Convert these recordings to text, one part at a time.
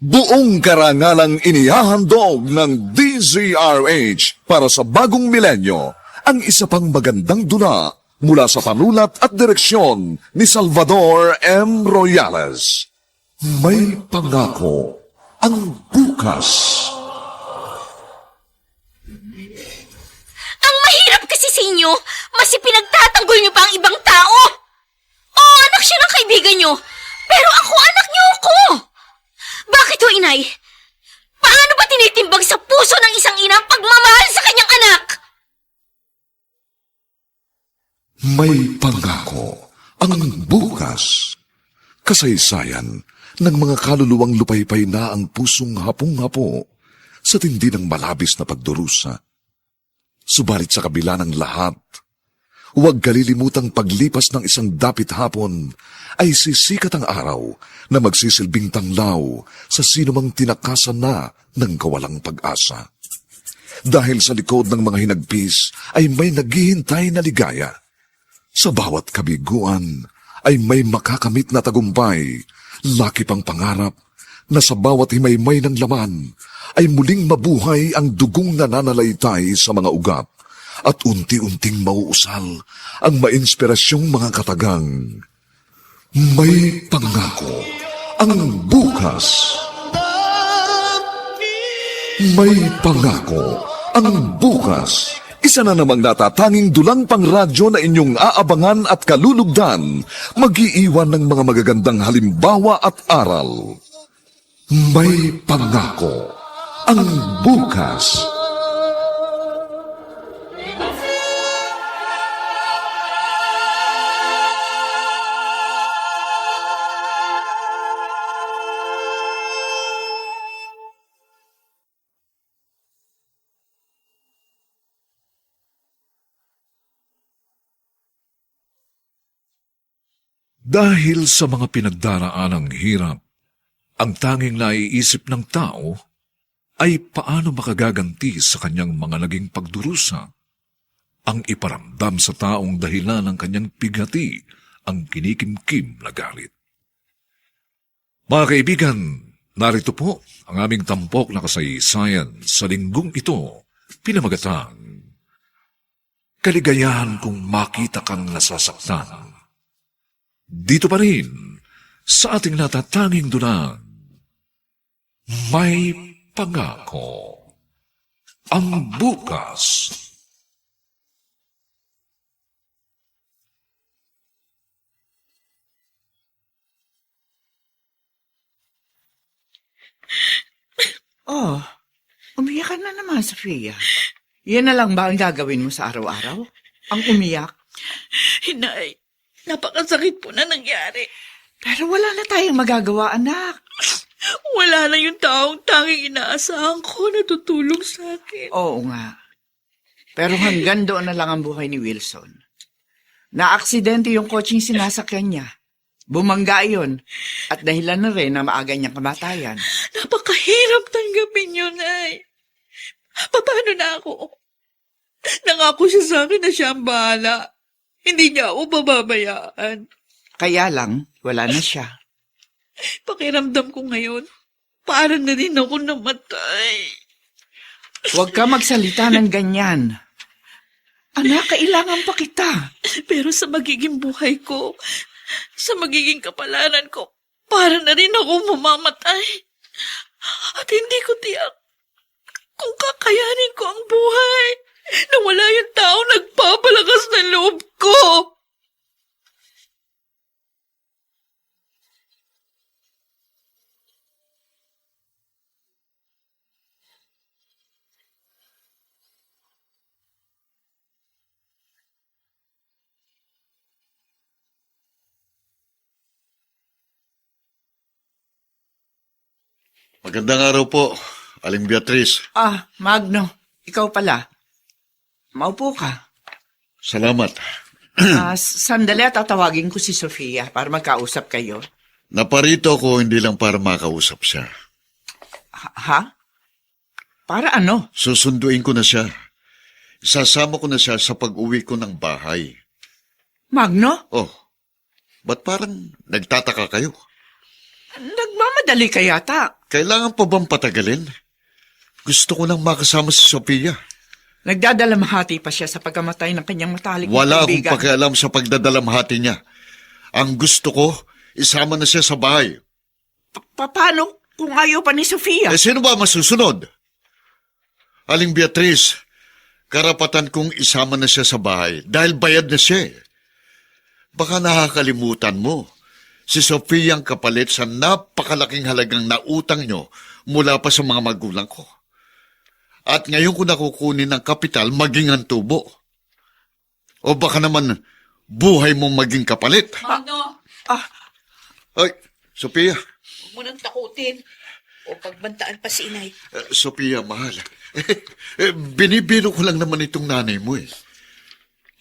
Buong karangalang inihahandog ng DZRH para sa bagong milenyo ang isa pang magandang dula mula sa panulat at direksyon ni Salvador M. Royales. May pangako ang bukas. Ang mahirap kasi sa inyo, mas ipinagtatanggol niyo pa ang ibang tao. Oo, anak siya ng kaibigan niyo, pero ako anak niyo ako. Bakit ho, inay? Paano ba tinitimbang sa puso ng isang ina ang pagmamahal sa kanyang anak? May pangako ang bukas. Kasaysayan ng mga kaluluwang lupaypay na ang pusong hapong-hapo sa tindi ng malabis na pagdurusa. Subalit sa kabila ng lahat, huwag kalilimutang paglipas ng isang dapit hapon ay sisikat ang araw na magsisilbing tanglaw sa sinumang tinakasan na ng kawalang pag-asa. Dahil sa likod ng mga hinagpis ay may naghihintay na ligaya. Sa bawat kabiguan ay may makakamit na tagumpay, laki pang pangarap na sa bawat himaymay ng laman ay muling mabuhay ang dugong nananalaytay sa mga ugat at unti-unting mauusal ang mainspirasyong mga katagang. May pangako ang bukas. May pangako ang bukas. Isa na namang natatanging dulang pangradyo na inyong aabangan at kalulugdan, mag-iiwan ng mga magagandang halimbawa at aral. May pangako ang bukas. Dahil sa mga pinagdaraanang hirap, ang tanging naiisip ng tao ay paano makagaganti sa kanyang mga naging pagdurusa. Ang iparamdam sa taong dahilan ng kanyang pighati ang kinikimkim na galit. Mga kaibigan, narito po ang aming tampok na kasaysayan sa linggong ito, pinamagatang Kaligayahan kung makita kang nasasaktan. Dito pa rin, sa ating natatanging dunang, may pangako ang bukas. Oh, umiyak ka na naman, Sofia. Yan na lang ba ang gagawin mo sa araw-araw? Ang umiyak? Inay, napakasakit po na nangyari. Pero wala na tayong magagawa, anak. Wala na yung taong tanging inaasahan ko na tutulong sa akin. Oo nga. Pero hanggang doon na lang ang buhay ni Wilson. Na-aksidente yung kotseng sinasakyan niya. Bumangga yun. At dahilan na rin na maaga niyang kamatayan. Napakahirap tanggapin yun, ay. Paano na ako? Nangako siya sa akin na siya ang bahala. Hindi niya ako bababayaan. Kaya lang, wala na siya. Pakiramdam ko ngayon, parang na rin ako namatay. Huwag ka magsalita ng ganyan. Anak, kailangan pa kita. Pero sa magiging buhay ko, sa magiging kapalaran ko, para na rin ako mamamatay. At hindi ko tiyak kung kakayanin ko ang buhay na wala yung taong nagpapalakas ng loob ko. Magandang araw po, Aling Beatriz. Ah, Magno, ikaw pala. Maupo ka. Salamat. Sandali at tatawagin ko si Sofia para magkausap kayo. Naparito ako hindi lang para makausap siya. Ha? Para ano? Susunduin ko na siya. Isasama ko na siya sa pag-uwi ko ng bahay. Magno? Oh, ba't parang nagtataka kayo? Nagmamadali ka yata. Kailangan pa bang patagalin? Gusto ko nang makasama si Sophia. Nagdadalamhati pa siya sa pagkamatay ng kanyang matalik na Wala akong kaibigan. pakialam sa pagdadalamhati niya. Ang gusto ko, isama na siya sa bahay. Paano kung ayaw pa ni Sofia? Sino ba masusunod? Aling Beatriz, karapatan kong isama na siya sa bahay dahil bayad na siya. Baka nakakalimutan mo. Si Sofia ang kapalit sa napakalaking halagang nautang nyo mula pa sa mga magulang ko. At ngayon ko nakukunin ng kapital maging ang tubo. O baka naman buhay mong maging kapalit. Ano? Ay, Sofia. Huwag mo nang takutin. O pagbantaan pa si inay. Sofia, mahal. Binibiro ko lang naman itong nanay mo eh.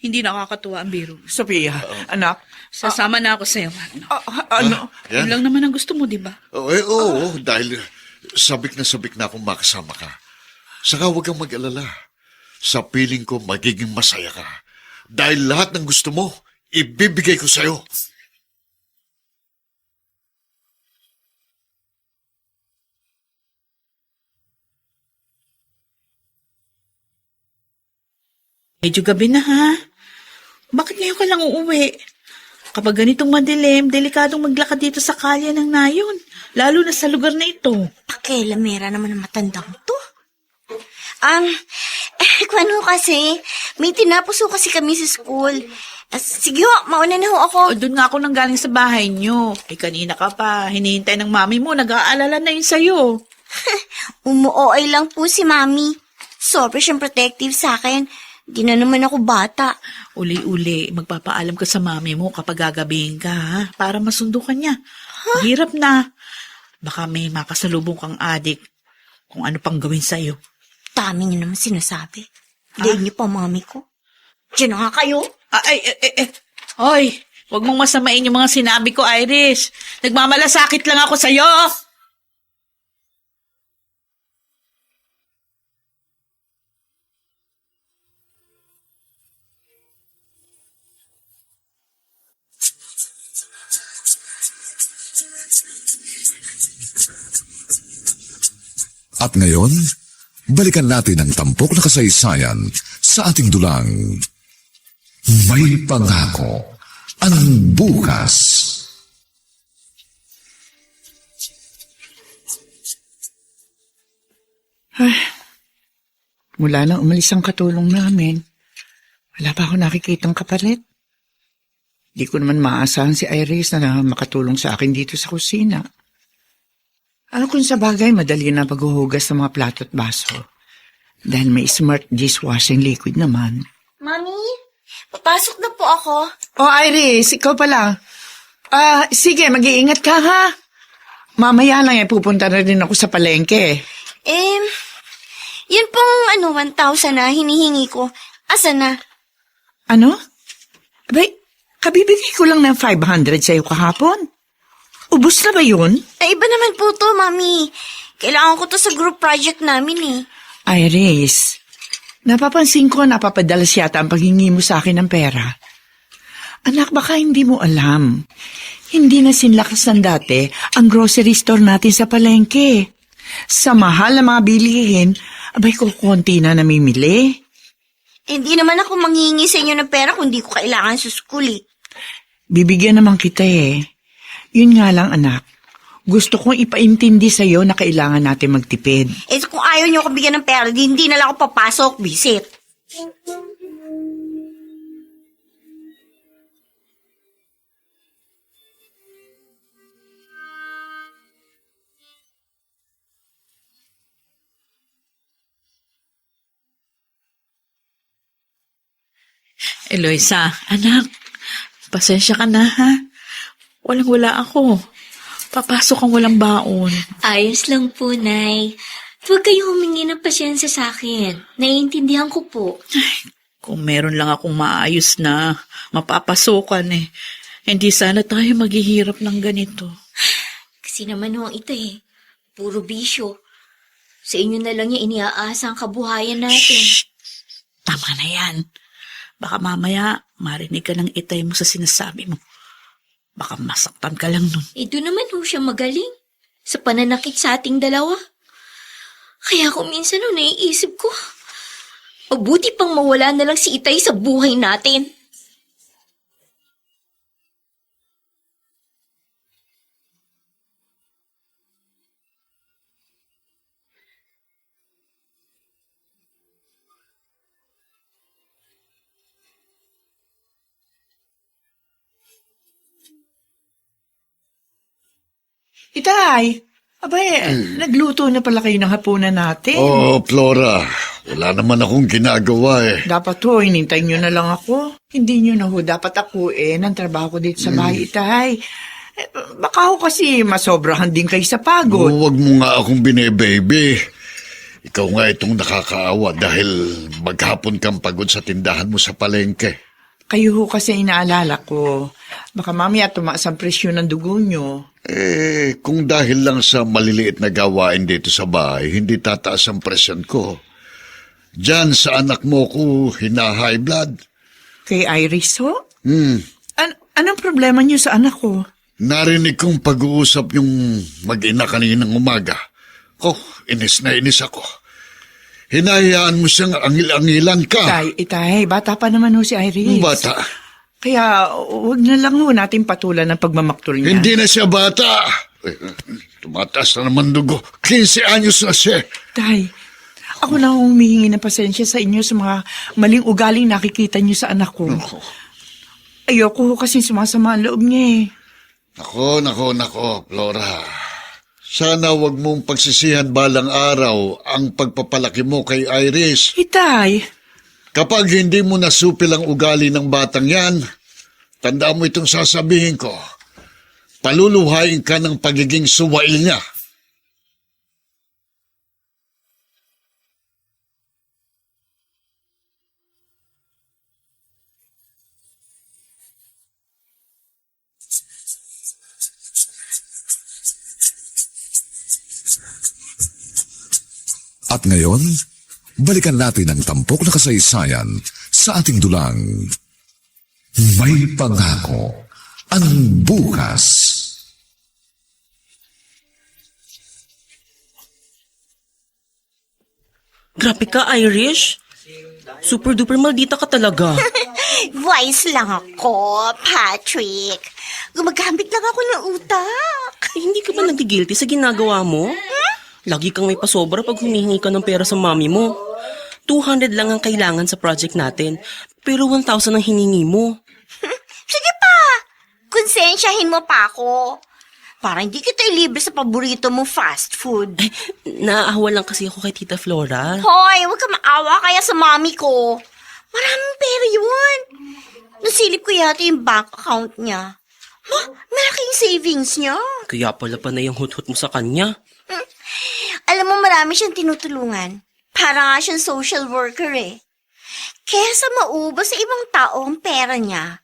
Hindi nakakatuwa ang biro. Sofia, anak. Sasama na ako sa'yo, Magno. Ano? Yan. Yun lang naman ang gusto mo, di ba? Oo, dahil sabik na akong makasama ka. Saka huwag kang mag-alala. Sa piling ko, magiging masaya ka. Dahil lahat ng gusto mo, ibibigay ko sa'yo. Medyo gabi na, ha? Bakit ngayon ka lang uuwi? Kapag ganitong madilim, delikadong maglakad dito sa kalye ng nayon. Lalo na sa lugar na ito. Pakialamera naman ang matandang to. Kung ano kasi, may tinapos ho kasi kami sa school. Sige ho, mauna na ho ako. O, doon nga ako nang galing sa bahay niyo. Kanina ka pa, hinihintay ng mami mo, nag-aalala na yun sa'yo. Umuoy lang po si Mami. Sobra siyang protective sa akin. Di na naman ako bata. Uli-uli, magpapaalam ka sa mami mo kapag gagabihin ka, ha? Para masundo ka niya. Hirap na. Baka may makasalubong kang adik kung ano pang gawin sa'yo. Dami niyo naman sinasabi. Diyan niyo pa mami ko. Diyan na nga kayo. Hoy, huwag mong masamain yung mga sinabi ko, Iris. Nagmamalasakit lang ako sa'yo. At ngayon, balikan natin ang tampok na kasaysayan sa ating dulang. May pangako ang bukas. Mula nang umalis ang katulong namin, wala pa ako nakikitang kapalit. Di ko naman maasahan si Iris na makatulong sa akin dito sa kusina. Ano kung sa bagay, madali na paghuhugas ng mga plato at baso. Dahil may smart dishwashing liquid naman. Mami, papasok na po ako. Oh, Iris, ikaw pala. Sige, mag-iingat ka ha. Mamaya lang pupunta na rin ako sa palengke. Yun pong 1,000 na hinihingi ko. Asa na? Ano? Abay, kabibigay ko lang ng 500 sa'yo kahapon. Ubus na ba yun? Iba naman po to, Mami. Kailangan ko to sa group project namin eh. Iris, napapansin ko napapadalas yata ang paghingi mo sa akin ng pera. Anak, baka hindi mo alam. Hindi na sinlakas ng dati ang grocery store natin sa palengke. Sa mahal na mga bilihin, abay kukunti na namimili. Hindi naman ako manghihingi sa inyo ng pera kung di ko kailangan sa school eh. Bibigyan naman kita eh. Yun nga lang anak, gusto kong ipaintindi sa'yo na kailangan natin magtipid. Kung ayaw niyo ako bigyan ng pera, hindi na lang ako papasok, visit. Eloisa, anak, pasensya ka na, ha? Walang-wala ako. Papasok ang walang baon. Ayos lang po, Nay. Huwag kayong humingi ng pasyensya sa akin. Naiintindihan ko po. Kung meron lang akong maayos na mapapasukan hindi sana tayo maghihirap ng ganito. Kasi naman ho ito eh. Puro bisyo. Sa inyo na lang yung iniaasa ang kabuhayan natin. Shh! Tama na yan. Baka mamaya marinig ka ng itay mo sa sinasabi mo. Baka masaktan ka lang nun. Doon naman ho siya magaling. sa pananakit sa ating dalawa. Kaya kung minsan naiisip ko, mabuti pang mawala na lang si Itay sa buhay natin. Itay, abay, nagluto na pala kayo ng hapunan natin. Oh, Flora, wala naman akong ginagawa eh. Dapat ho, inintay nyo na lang ako. Hindi nyo na ho, dapat ako ng trabaho ko dito sa bahay, Itay. Baka ho kasi masobrahan din kayo sa pagod. Huwag mo nga akong bine-baby. Ikaw nga itong nakakaawa dahil maghapon kang pagod sa tindahan mo sa palengke. Kayo ho kasi inaalala ko. Baka mamaya tumaas ang presyo ng dugo nyo. Kung dahil lang sa maliliit na gawain dito sa bahay, hindi tataas ang presyon ko. Diyan sa anak mo ko, hina-high blood. Kay Iris ho? Anong problema nyo sa anak ko? Narinig kong pag-uusap yung mag-ina kaninang umaga. Inis na inis ako. Hinahayaan mo siyang angil-angilan ka. Itay, bata pa naman ho si Iris. Bata. Kaya huwag na lang ho natin patulan ng pagmamaktol niya. Hindi na siya bata. Tumataas na naman dugo. 15 anyos na siya. Tay, ako na humihingi ng pasensya sa inyo sa mga maling ugaling nakikita niyo sa anak ko. Ayoko ho kasi sumasama ang loob niya eh. Nako, Flora. Sana wag mong pagsisihan balang araw ang pagpapalaki mo kay Iris. Itay, Kapag hindi mo nasupil ang ugali ng batang yan, tandaan mo itong sasabihin ko. Paluluhain ka ng pagiging suwail niya. At ngayon, balikan natin ang tampok na kasaysayan sa ating dulang. May pangako ang bukas. Grabe ka, Irish. Super duper maldita ka talaga. Wise lang ako, Patrick. Gumagamit lang ako ng utak. Hindi ka ba nagigilty sa ginagawa mo? Lagi kang may pasobra pag humihingi ka ng pera sa mami mo. 200 lang ang kailangan sa project natin, pero 1,000 ang hiningi mo. Sige pa, konsensyahin mo pa ako. Para hindi kita ilibre sa paborito mong fast food. Naaawa lang kasi ako kay Tita Flora. Hoy, huwag ka maawa kaya sa mami ko. Maraming pera yun. Nasilip ko yata yung bank account niya. Malaking savings niya. Kaya pala pa na yung hut-hut mo sa kanya. Alam mo, marami siyang tinutulungan. Para nga siyang social worker eh. Kesa maubos sa ibang tao ang pera niya,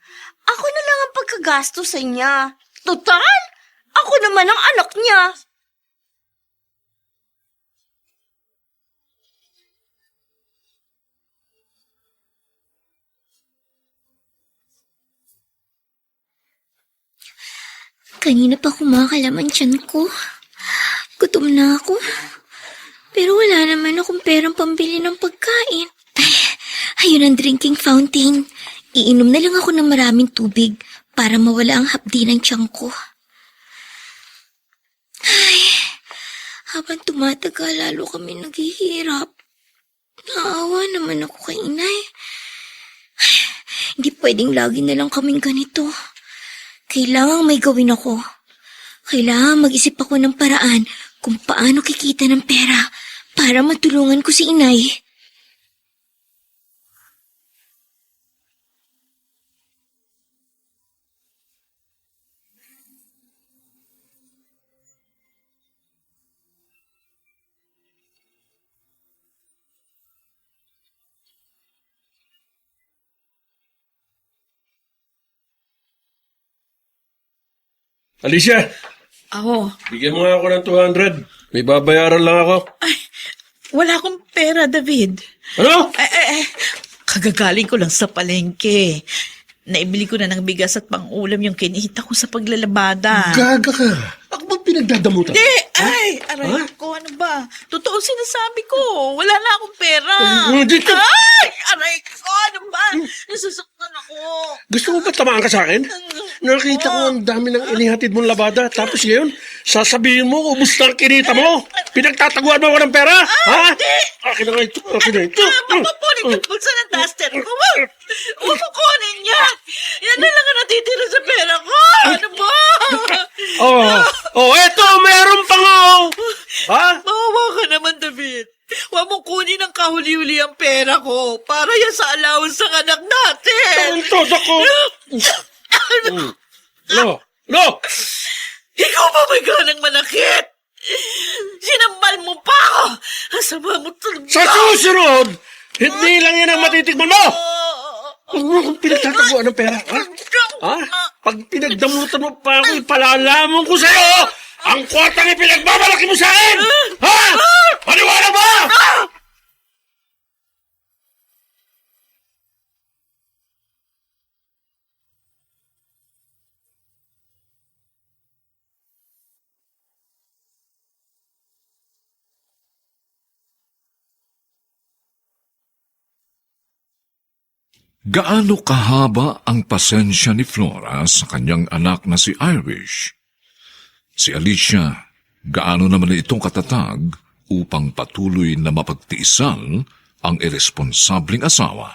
ako na lang ang pagkagastusan niya. Total, ako naman ang anak niya. Kanina pa kumakalaman tiyan ko. Gutom na ako. Pero wala naman akong perang pambili ng pagkain. Ayun ang drinking fountain. Iinom na lang ako ng maraming tubig para mawala ang hapdi ng tiyan ko. Ay, habang tumatagal, lalo kami naghihirap. Naawa naman ako kay inay. Ay, hindi pwedeng lagi na lang kaming ganito. Kailangang may gawin ako. Kailangan mag-isip ako ng paraan kung paano kikita ng pera para matulungan ko si inay. Alicia, Ako, bigyan mo nga ako ng 200. May babayaran lang ako. wala akong pera, David. Ano? Kagagaling ko lang sa palengke. Naibili ko na ng bigas at pang-ulam yung kinita ko sa paglalabada. Gaga ka. Ako pinagdadamutan? Hindi! Ay! Aray ko, ano ba? Totoo sinasabi ko. Wala na akong pera. Dito! Ay! Aray ko, ano ba? Nasasaktan ako. Gusto mo ba tamaan ka sa akin? Nakita ko ang dami ng inihatid mong labada. Tapos ngayon, sasabihin mo, ubus na ang kinita mo. Pinagtataguan mo ako ng pera? Ha? Akin na nga ito. Akin na ito. Papapunin yung bulsa ng duster ko. Huwag mo kunin yan. Yan na lang ang natitira sa pera ko. Ano ba? Eto, meron pa nga. Ha? Mawawa ka naman, David. Huwag mong kunin ang kahuli-huli ang pera ko para yan sa allowance ng anak natin. Ang todo ko. No! Ikaw ba may ganang manakit? Sinambal mo pa ako. Asama mo tulog. Sa susunod, hindi lang yan ang matitikman mo. Huwag mo akong pinagtataguan ng pera, ha? Ha? Pag pinagdamutan mo pa ako, ipalalamon ko sa'yo ang kwartang ipinagmamalaki mo sa akin! Ha? Paniwala ba? Gaano kahaba ang pasensya ni Flora sa kanyang anak na si Irish? Si Alicia, gaano naman itong katatag upang patuloy na mapagtiisan ang irresponsableng asawa?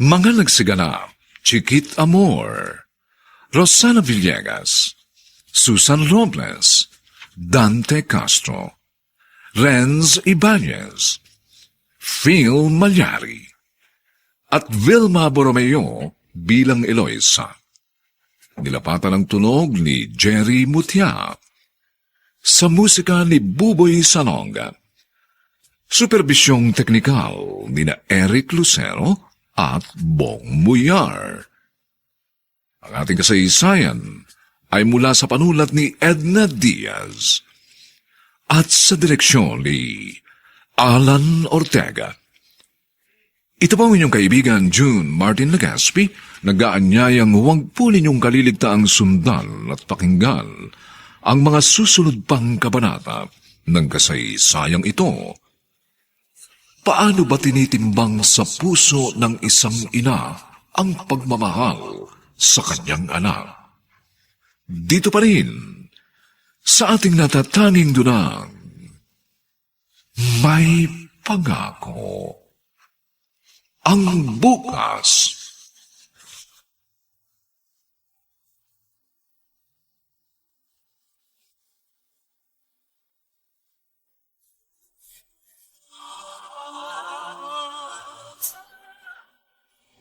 Mga nagsiganap, Chiquit Amor, Rosana Villegas, Susan Robles, Dante Castro, Renz Ibanez, Phil Malyari, at Vilma Borromeo bilang Eloisa. Nilapatan ang tunog ni Jerry Mutia. Sa musika ni Buboy Salonga. Superbisyong teknikal ni na Eric Lucero at Bong Muyar. Ang ating kasaysayan ay mula sa panulat ni Edna Diaz at sa direksyon ni Alan Ortega. Ito po ang inyong kaibigan June Martin Legaspi, nag-aanyayang huwag po ninyong kaliligtaang sundan at pakinggan ang mga susunod pang kabanata ng kasaysayang ito. Paano ba tinitimbang sa puso ng isang ina ang pagmamahal sa kanyang anak? Dito pa rin, sa ating natatanging dunang, may pangako. Ang bukas.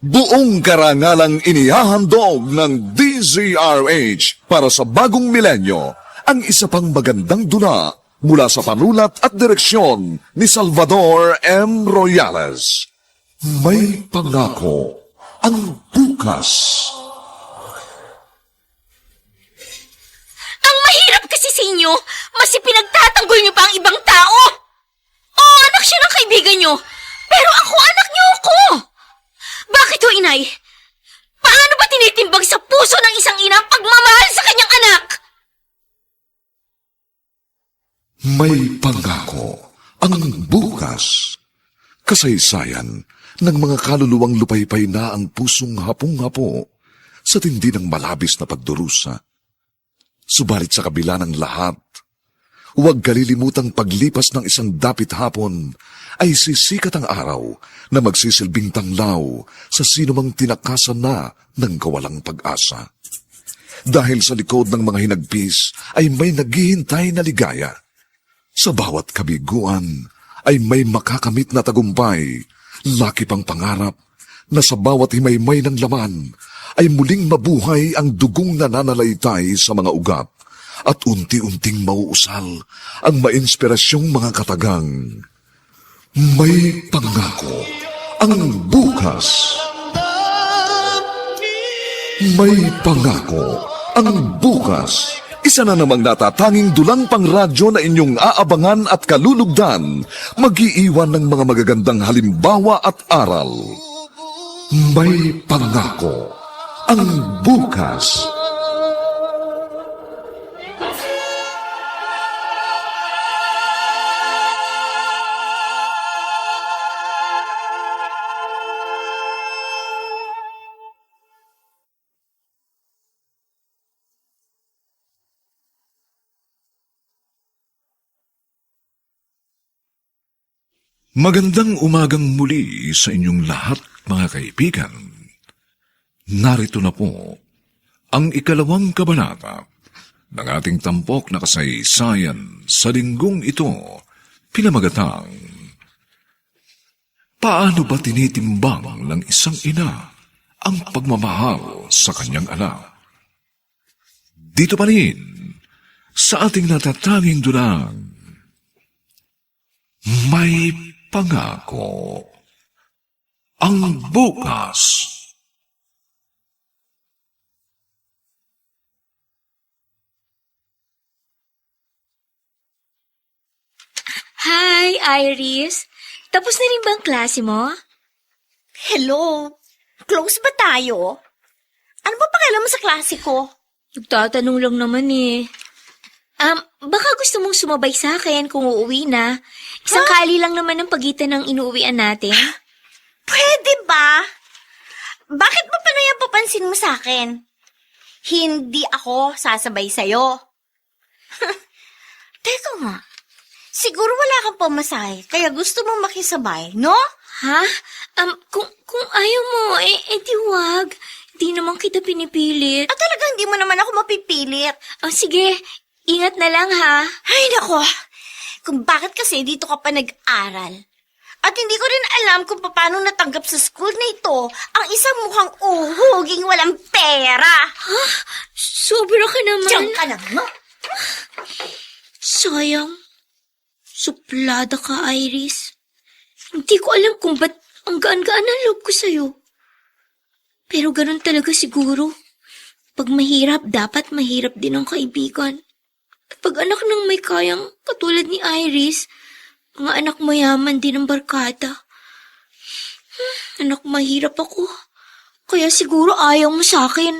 Buong karangalang inihahandog ng DZRH para sa bagong milenyo ang isa pang magandang dula mula sa panulat at direksyon ni Salvador M. Royales. May pangako ang bukas. Ang mahirap kasi sa inyo, mas ipinagtatanggol niyo pa ang ibang tao. Oo, anak siya ng kaibigan niyo, pero ako anak niyo ako. Bakit ho, inay? Paano ba tinitimbang sa puso ng isang ina ang pagmamahal sa kanyang anak? May pangako ang bukas. Kasaysayan ng mga kaluluwang lupaypay na ang pusong hapong-hapo sa tindi ng malabis na pagdurusa. Subalit sa kabila ng lahat, huwag kalilimutang paglipas ng isang dapit hapon ay sisikat ang araw na magsisilbing tanglaw sa sinumang tinakasan na ng kawalang pag-asa. Dahil sa likod ng mga hinagpis ay may naghihintay na ligaya. Sa bawat kabiguan ay may makakamit na tagumpay, laki pang pangarap na sa bawat himaymay ng laman ay muling mabuhay ang dugong nananalaytay sa mga ugat at unti-unting mauusal ang mainspirasyong mga katagang. May pangako ang bukas. May pangako ang bukas. Isa na namang natatanging dulang pang radyo na inyong aabangan at kalulugdan, mag-iiwan ng mga magagandang halimbawa at aral. May pangako ang bukas. Magandang umagang muli sa inyong lahat, mga kaibigan. Narito na po ang ikalawang kabanata ng ating tampok na kasaysayan sa linggong ito, pinamagatang Paano ba tinitimbang ng isang ina ang pagmamahal sa kanyang anak? Dito pa rin sa ating natatanging dunang May Pangako ang bukas. Hi, Iris. Tapos na rin ba ang klase mo? Hello? Close ba tayo? Ano ba pakialam mo sa klase ko? Nagtatanong lang naman eh. Baka gusto mong sumabay sa akin kung uuwi na. Isang kali lang naman ang pagitan ng inuuwian natin. Pwede ba? Bakit mo pa na yan papansin mo sa akin? Hindi ako sasabay sa'yo. Teka nga, siguro wala kang pamasahe, kaya gusto mong makisabay, no? Ha? Kung ayaw mo, di wag. Di naman kita pinipilit. At talagang hindi mo naman ako mapipilit. Sige, ingat na lang ha. Ay, nako. Kung bakit kasi dito ka pa nag-aral. At hindi ko rin alam kung paano natanggap sa school na ito ang isang mukhang uhuging walang pera. Sobra ka naman. Diyan ka na, no? Sayang. Suplada ka, Iris. Hindi ko alam kung ba't ang gaan-gaan ang loob ko sa'yo. Pero ganun talaga siguro. Pag mahirap, dapat mahirap din ang kaibigan. At pag anak ng may kayang katulad ni Iris, mga anak mayaman din ang barkada. Anak, mahirap ako. Kaya siguro ayaw mo sa akin.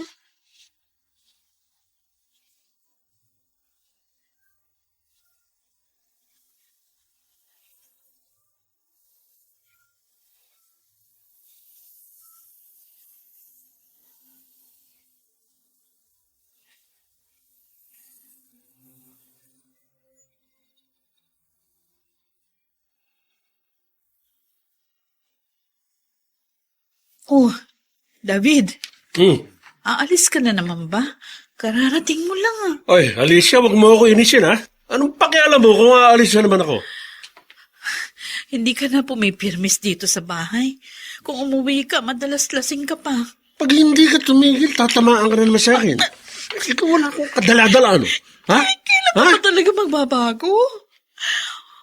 Oh, David, Hmm. aalis ka na naman ba? Kararating mo lang ah. Oy, Alicia, wag mo ako inisin, ha? Anong pakialam mo kung aalis na naman ako? Hindi ka na pumipirmis dito sa bahay. Kung umuwi ka, madalas lasing ka pa. Pag hindi ka tumigil, tatamaan ka na naman sa akin. Ikaw wala akong kadala-dala, ano? Ha? Kailan Ha? ka talaga magbabago?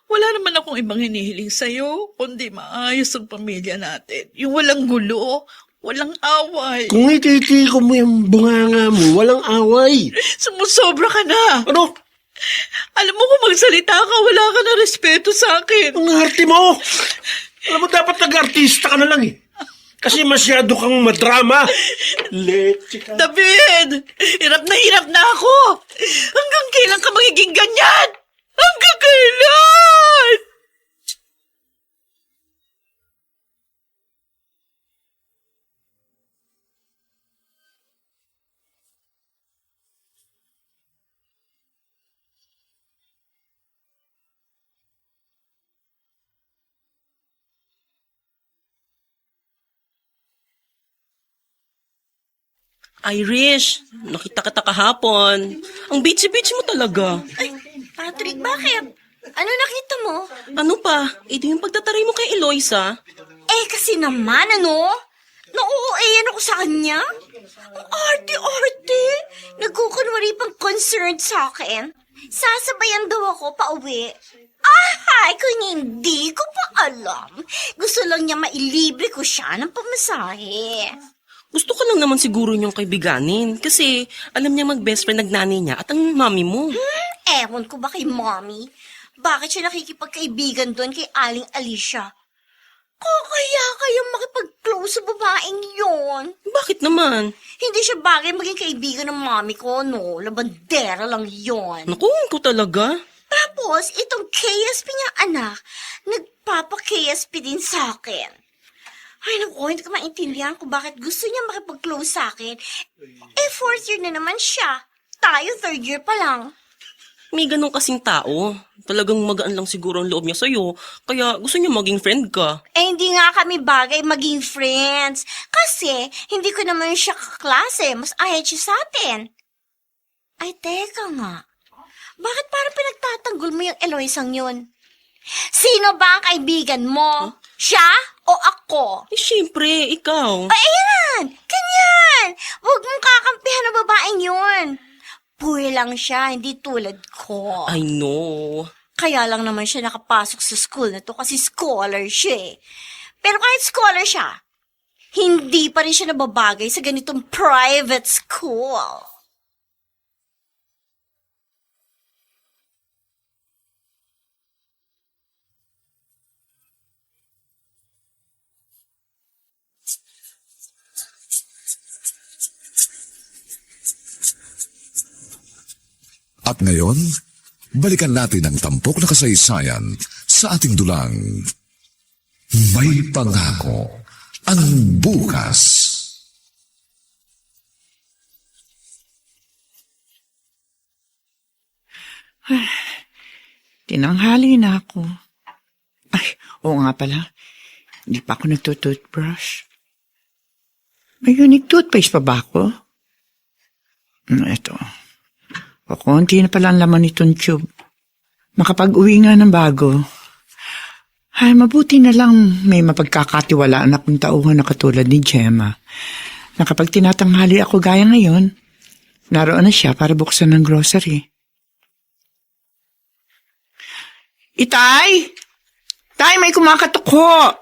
Wala naman akong ibang hinihiling sa'yo, kundi maayos ang pamilya natin. Yung walang gulo, walang away. Kung ititi ko mo yung bunganga mo, walang away. Sumusobra ka na. Ano? Alam mo kung magsalita ka, wala ka na respeto sa akin. Ang arte mo! Alam mo, dapat nag-artista ka na lang eh. Kasi masyado kang madrama. Leche ka. David, hirap na ako. Hanggang kailan ka magiging ganyan? Hanggang kailan? Irish, nakita kita kahapon. Ang bitchy-bitchy mo talaga. Ay, Patrick, bakit? Ano nakita mo? Ano pa? Ito yung pagtataray mo kay Eloisa. Kasi naman, ano? Nauuayan ako sa kanya. Ang arte-arte. Nagkukunwari pang concerned sa akin. Sasabayan daw ako pauwi. Ay, kung hindi ko pa alam. Gusto lang niya mailibre ko siya ng pamasahe. Gusto ka lang naman siguro niyong kaibiganin kasi alam niya mag-best friend nagnanay niya at ang mami mo. Ewan ko ba kay mommy? Bakit siya nakikipagkaibigan doon kay Aling Alicia? Kaya kayong makipag-close sa babaeng yon. Bakit naman? Hindi siya bagay maging kaibigan ng mami ko, no? Labandera lang yon. Naku, ikaw talaga. Tapos, itong KSP niyang anak, nagpapa-KSP din sa akin. Ay, naku, hindi ko maintindihan kung bakit gusto niya makipag-close sa akin. Eh, 4th year na naman siya. Tayo, 3rd year pa lang. May ganun kasing tao. Talagang magaan lang siguro ang loob niya sa'yo. Kaya gusto niya maging friend ka. Eh, hindi nga kami bagay maging friends. Kasi, hindi ko naman siya kaklase. Mas ahit siya sa atin. Ay, teka nga. Bakit parang pinagtatanggol mo yung Eloisang yun? Sino ba ang kaibigan mo? Siya o ako? Eh, syempre, ikaw. Ay, ayan! Ganyan! Huwag mong kakampihan ng babaeng yun. Puwi lang siya, hindi tulad ko. I know. Kaya lang naman siya nakapasok sa school na to kasi scholar siya eh. Pero kahit scholar siya, hindi pa rin siya nababagay sa ganitong private school. At ngayon, balikan natin ang tampok na kasaysayan sa ating dulang. May pangako ang bukas. Tinanghali na ako. Ay, oo nga pala. Hindi pa ako nagtutoothbrush. May unique toothpaste pa ba ako? Ito. O konti na pala ang laman nitong tube. Makapag-uwi nga ng bago. Ay, mabuti na lang may mapagkakatiwalaan akong tauhan na katulad ni Gemma. Na kapag tinatanghali ako gaya ngayon, naroon na siya para buksan ng grocery. Itay! Tay, may kumakatok ho!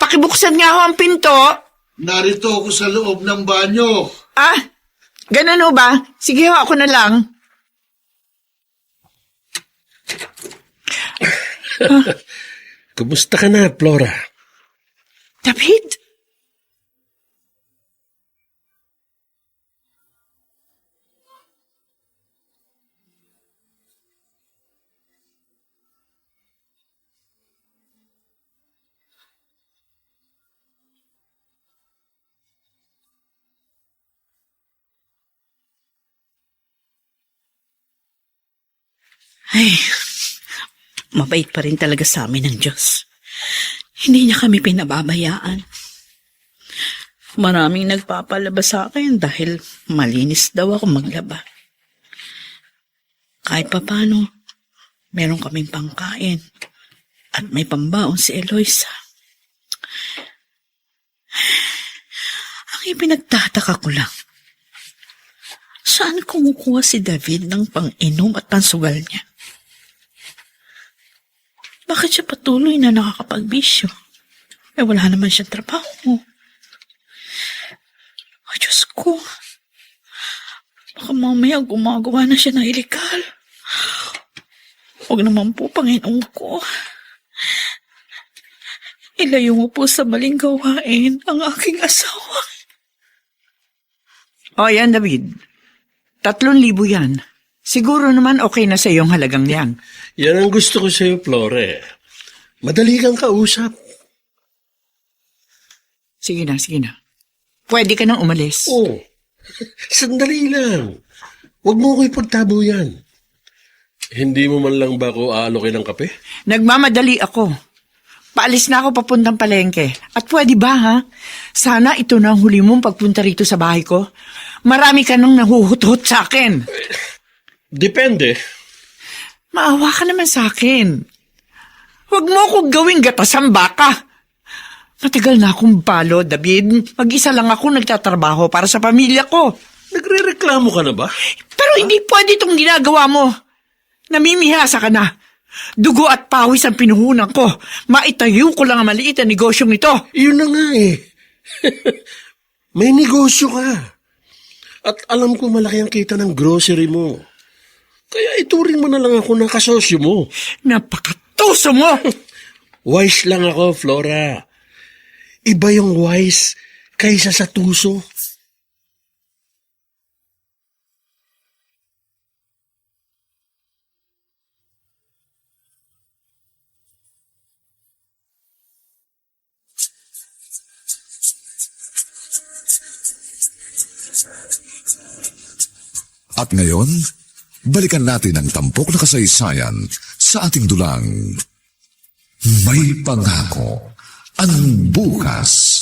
Pakibuksan nga ho ang pinto! Narito ako sa loob ng banyo. Ah, ganun ho ba? Sige ho, ako na lang. Kumusta ka na, Flora? David? Ay, mabait pa rin talaga sa amin ng Diyos. Hindi niya kami pinababayaan. Maraming nagpapalaba sa akin dahil malinis daw ako maglaba. Kahit papano, meron kaming pangkain at may pambaon si Eloisa. Ang ipinagtataka ko lang, saan kumukuha si David ng pang-inom at pansugal niya? Bakit siya patuloy na nakakapagbisyo? Eh, wala naman siyang trabaho. Ay, Diyos ko. Baka mamaya gumagawa na siya ng ilegal. Huwag naman po, Panginoon ko. Ilayo mo po sa maling gawain ang aking asawa. O, yan, David. 3,000 yan. Siguro naman okay na sa iyong halagang yan. Yan ang gusto ko sa'yo, Flore. Madali kang kausap. Sige na. Pwede ka nang umalis. Oh, sandali lang. Huwag mo ko ipagtabo yan. Hindi mo man lang ba ako aalokin ng kape? Nagmamadali ako. Paalis na ako papuntang palengke. At pwede ba, ha? Sana ito na ang huli mong pagpunta rito sa bahay ko. Marami ka nang nahuhut-hut sa akin. Depende. Maawa ka naman sa akin. Huwag mo akong gawing gatasang baka. Matagal na akong balo, David. Mag-isa lang ako nagtatrabaho para sa pamilya ko. Nagre-reklamo ka na ba? Pero hindi pwede itong ginagawa mo. Namimihasa ka na. Dugo at pawis ang pinuhunan ko. Maitayo ko lang ang maliit na negosyong ito. Yun na nga eh. May negosyo ka. At alam ko malaki ang kita ng grocery mo. Kaya ituring mo na lang ako ng kasosyo mo. Napakatuso mo! Wise lang ako, Flora. Iba yung wise kaysa sa tuso. At ngayon, balikan natin ang tampok na kasaysayan sa ating dulang. May pangako ang bukas.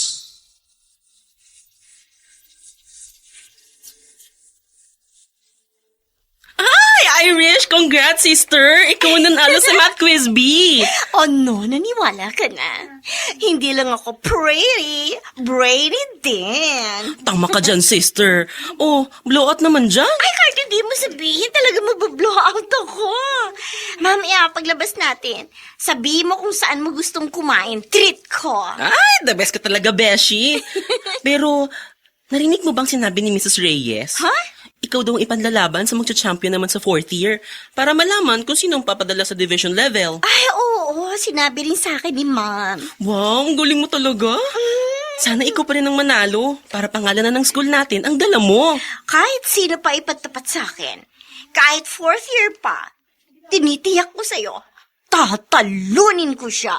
Ay, Irish! Congrats, sister! Ikaw ang nanalo sa Math Quiz B! Oh no, naniwala ka na. Hindi lang ako pretty, brainy din. Tama ka dyan, sister. Oh, blowout naman dyan. Ay, kahit hindi mo sabihin, talaga mabablow out ako. Mamaya, paglabas natin, sabihin mo kung saan mo gustong kumain. Treat ko. Ay, the best ka talaga, Beshi. Pero, narinig mo bang sinabi ni Mrs. Reyes? Ha? Ikaw daw ang ipanlalaban sa magcha-champion naman sa 4th year para malaman kung sinong papadala sa division level. Ay, oo, sinabi rin sa akin ni Mom. Wow, ang galing mo talaga. Sana ikaw pa rin ang manalo para pangalan na ng school natin ang dala mo. Kahit sino pa ipatapat sa akin, kahit 4th year pa, tinitiyak ko sa'yo, tatalunin ko siya.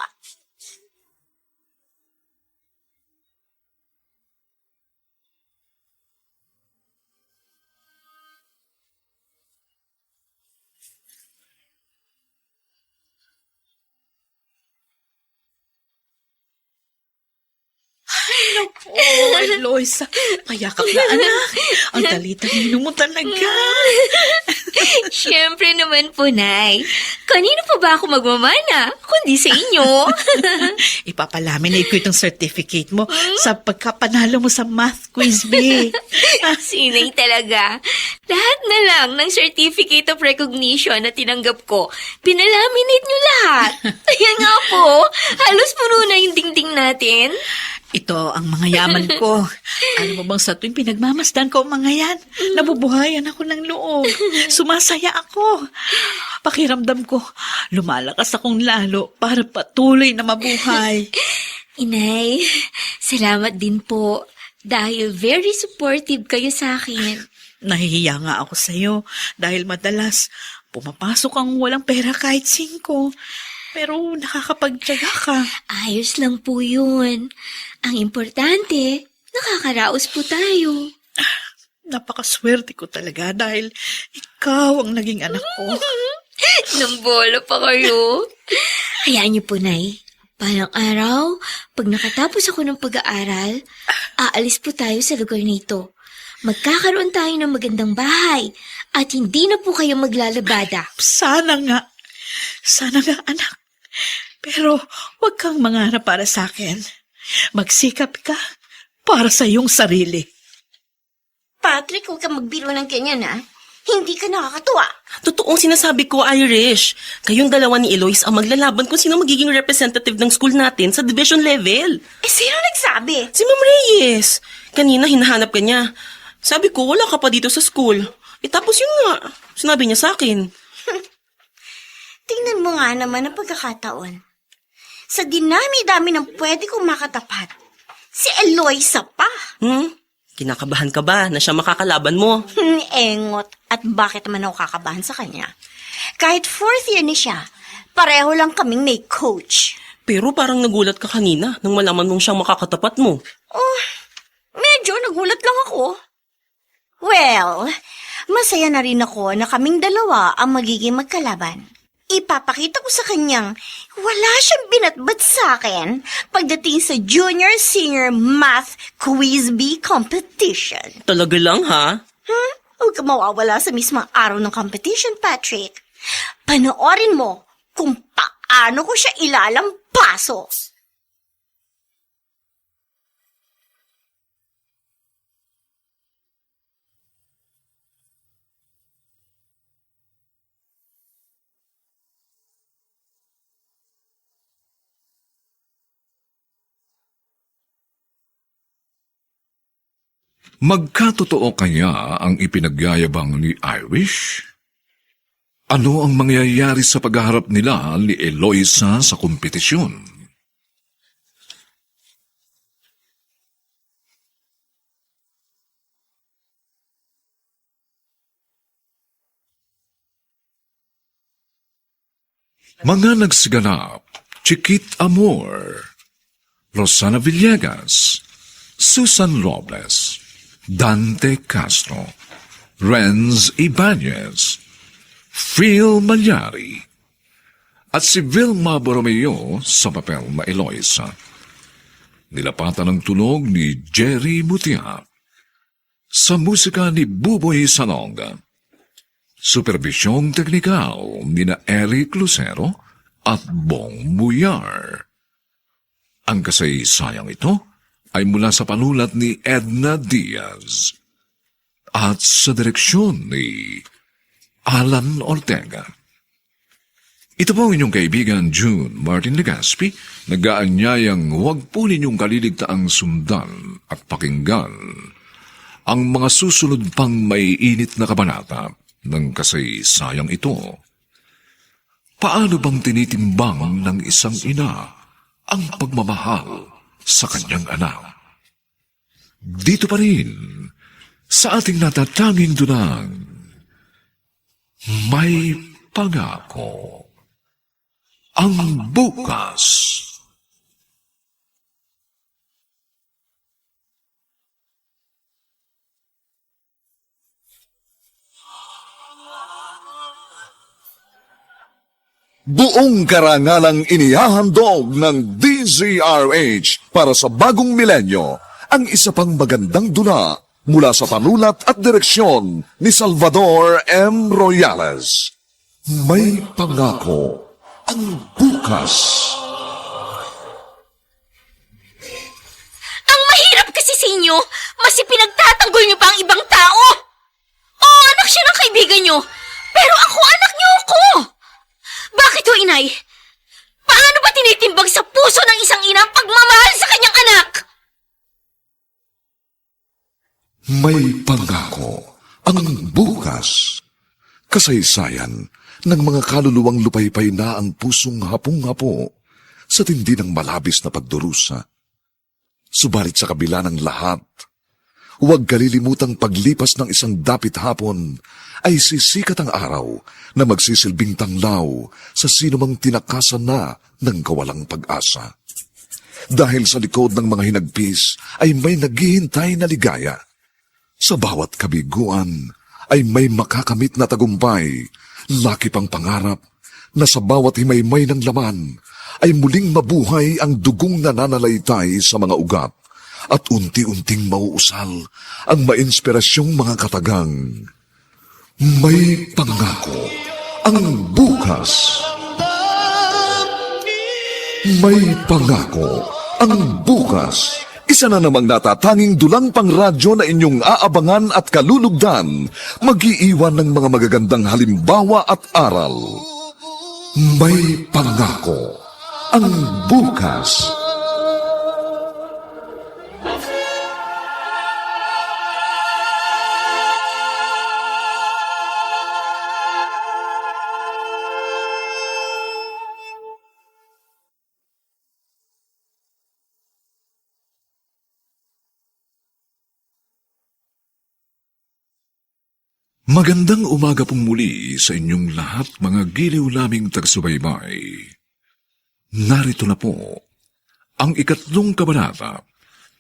Oh, Eloisa, payakap na anak. Ang talino mo talaga. Siyempre naman po, Nay. Kanino pa ba ako magmamana, kundi sa inyo? Ipapalaminate ko itong certificate mo sa pagkapanalo mo sa Math Quiz B. Sinay talaga. Lahat na lang ng certificate of recognition na tinanggap ko, pinalaminate nyo lahat. Kaya nga po, halos puno na yung dingding natin. Ito ang mga yaman ko. Ano mo bang sa tuwing pinagmamasdan ko ang mga yan? Nabubuhayan ako ng loob. Sumasaya ako. Pakiramdam ko, lumalakas akong lalo para patuloy na mabuhay. Inay, salamat din po. Dahil very supportive kayo sa akin. Nahihiya nga ako sa'yo dahil madalas pumapasok ang walang pera kahit 5. Pero nakakapagtyaga ka. Ayos lang po yun. Ang importante, nakakaraos po tayo. Napakaswerte ko talaga dahil ikaw ang naging anak ko. Nambolo pa kayo. Hayaan niyo po, Nay. Parang araw, pag nakatapos ako ng pag-aaral, aalis po tayo sa lugar nito. Magkakaroon tayo ng magandang bahay at hindi na po kayo maglalabada. Sana nga. Sana nga, anak. Pero huwag kang mangarap para sa akin. Magsikap ka para sa iyong sarili. Patrick, huwag kang magbiro ng ganyan, ha? Hindi ka nakakatuwa. Totoong sinasabi ko, Irish. Kayong dalawa ni Eloise ang maglalaban kung sino magiging representative ng school natin sa division level. Eh, sino nagsabi? Si Ma'am Reyes. Kanina hinahanap ka niya. Sabi ko, wala ka pa dito sa school. Tapos yun nga, sinabi niya sa akin. Tingnan mo nga naman ang pagkakataon. Sa dinami-dami ng pwede kong makatapat, si Eloisa pa. Kinakabahan ka ba na siya makakalaban mo? Engot. At bakit naman ako kakabahan sa kanya? Kahit 4th year ni siya, pareho lang kaming may coach. Pero parang nagulat ka kanina nang malaman mong siyang makakatapat mo. Oh, medyo nagulat lang ako. Well, masaya na rin ako na kaming dalawa ang magiging magkalaban. Ipapakita ko sa kanyang wala siyang binatbat sa akin pagdating sa Junior-Senior Math Quiz B competition. Talaga lang, ha? Huwag ka mawawala sa mismong araw ng competition, Patrick. Panoorin mo kung paano ko siya ilalampaso. Magkatotoo kaya ang ipinagyayabang ni Irish? Ano ang mangyayari sa pagharap nila ni Eloisa sa kompetisyon? Mga nagsiganap, Chiquit Amor, Rosana Villegas, Susan Robles, Dante Castro, Renz Ibanez, Phil Malyari, at si Vilma Borromeo sa papel na Eloisa. Nilapatan ng tunog ni Jerry Mutia. Sa musika ni Buboy Salonga. Supervisyong teknikal ni na Eric Lucero at Bong Muyar. Ang kasaysayang ito ay mula sa panulat ni Edna Diaz at sa direksyon ni Alan Ortega. Ito po ang inyong kaibigan June Martin Legaspi, nag-aanyayang huwag po ninyong kaliligtaang sundan at pakinggan ang mga susunod pang may init na kabanata ng kasaysayang ito. Paano bang tinitimbang ng isang ina ang pagmamahal sa kanyang anak? Dito pa rin, sa ating natatanging dunang, may pangako. Ang bukas. Buong karangalang inihahandog ng DZRH para sa bagong milenyo ang isa pang magandang dula mula sa panulat at direksyon ni Salvador M. Royales. May pangako ang bukas. Ang mahirap kasi sa inyo, mas ipinagtatanggol niyo pa ang ibang tao. Oo, anak siya ng kaibigan niyo, pero ako anak niyo ako. Bakit ho, inay? Paano ba tinitimbang sa puso ng isang ina ang pagmamahal sa kanyang anak? May pangako ang bukas. Kasaysayan ng mga kaluluwang lupaypay na ang pusong hapong-hapo sa tindi ng malabis na pagdurusa. Subalit sa kabila ng lahat, huwag kalilimutang paglipas ng isang dapit hapon ay sisikat ang araw na magsisilbing tanglaw sa sinumang tinakasan na ng kawalang pag-asa. Dahil sa likod ng mga hinagpis ay may naghihintay na ligaya. Sa bawat kabiguan ay may makakamit na tagumpay, laki pang pangarap na sa bawat himaymay ng laman ay muling mabuhay ang dugong nananalaytay sa mga ugat at unti-unting mauusal ang mainspirasyong mga katagang. May pangako ang bukas. May pangako ang bukas. Isa na namang natatanging dulang pangradyo na inyong aabangan at kalulugdan, mag-iiwan ng mga magagandang halimbawa at aral. May pangako ang bukas. Magandang umaga pong muli sa inyong lahat, mga giliw laming tagsubaybay. Narito na po ang ikatlong kabanata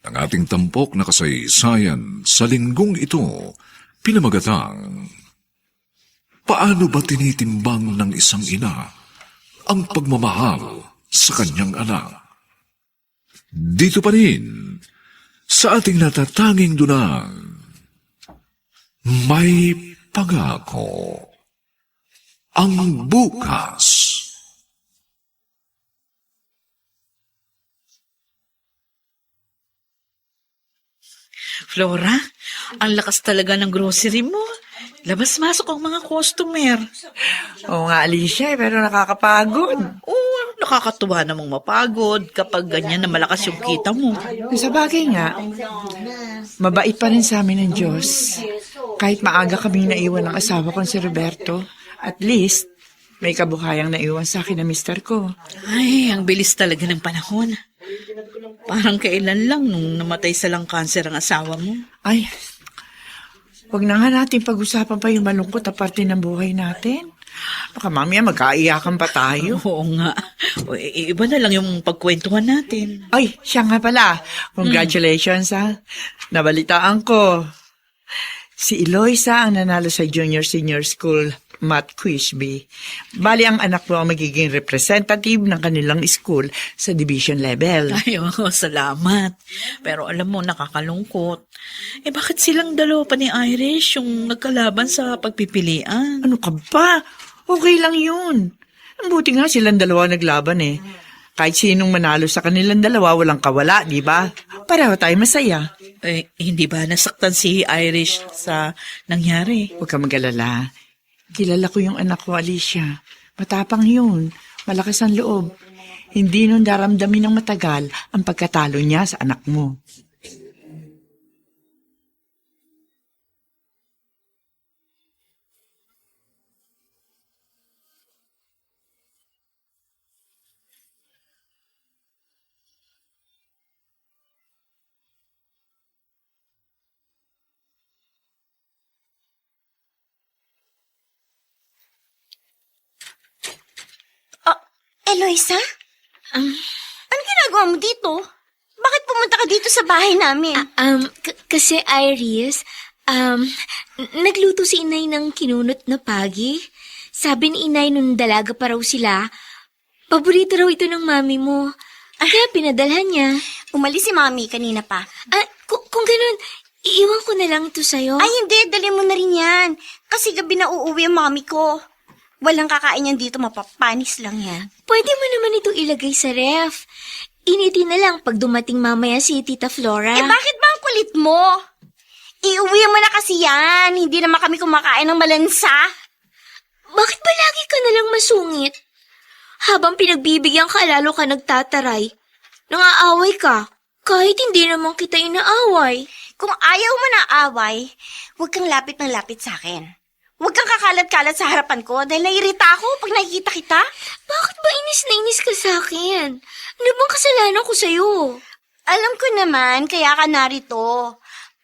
ng ating tampok na kasaysayan sa linggong ito, pinamagatang, Paano ba tinitimbang ng isang ina ang pagmamahal sa kanyang anak? Dito pa rin sa ating natatanging dunang, may pangako ang bukas. Flora, ang lakas talaga ng grocery mo. Labas-masok ang mga customer. Oo nga, Alicia, pero nakakapagod. Oo, nakakatuwa namang mapagod kapag ganyan na malakas yung kita mo. Sa bagay nga, mabait pa rin sa amin ng Diyos. Kahit maaga kaming naiwan ng asawa ko si Roberto At least, may kabuhayang naiwan sa akin na mister ko. Ay, ang bilis talaga ng panahon. Parang kailan lang nung namatay sa lung cancer ang asawa mo. Ay, wag na nga natin pag-usapan pa yung malungkot na parte ng buhay natin. Baka mamaya magkaiyakan pa tayo. Oo nga. Iba na lang yung pagkwentuhan natin. Ay, siya nga pala. Congratulations ha. Nabalitaan ko. Si Eloisa ang nanalo sa Junior Senior School Math Quiz Bee. Bali ang anak mo ang magiging representative ng kanilang school sa division level. Ay, salamat. Pero alam mo, nakakalungkot. Bakit silang dalawa pa ni Irish yung nagkalaban sa pagpipilian? Ano ka ba? Okay lang yun. Ang buti nga silang dalawa naglaban eh. Kahit sinong manalo sa kanilang dalawa, walang kawala, di ba? Pareho tayo masaya. Hindi ba nasaktan si Irish sa nangyari? Huwag ka mag-alala. Kilala ko yung anak ko, Alicia. Matapang yun. Malakas ang loob. Hindi nun daramdamin ng matagal ang pagkatalo niya sa anak mo. Eloisa? Ano ginagawa mo dito? Bakit pumunta ka dito sa bahay namin? Kasi Iris, nagluto si inay ng kinunot na pagi. Sabi ni inay nung dalaga pa raw sila, paborito raw ito ng mami mo. Kaya pinadalhan niya. Umalis si mami kanina pa. Kung ganun, iiwan ko na lang ito sa'yo. Ay, hindi. Dali mo na rin yan. Kasi gabi na uuwi ang mami ko. Walang kakain yan dito. Mapapanis lang yan. Pwede mo naman ito ilagay sa ref. Initin na lang pag dumating mamaya si Tita Flora. Bakit ba ang kulit mo? Iuwi mo na kasi yan. Hindi naman kami kumakain ng malansa. Bakit ba lagi ka nalang masungit? Habang pinagbibigyan ka, lalo ka nagtataray. Nangaaway ka, kahit hindi naman kita inaaway. Kung ayaw mo na away, huwag kang lapit ng lapit sa akin. Huwag kang kakalat-kalat sa harapan ko dahil nairita ako pag nakikita kita. Bakit ba inis na inis ka sa akin? Ano bang kasalanan ko sa'yo? Alam ko naman, kaya ka narito.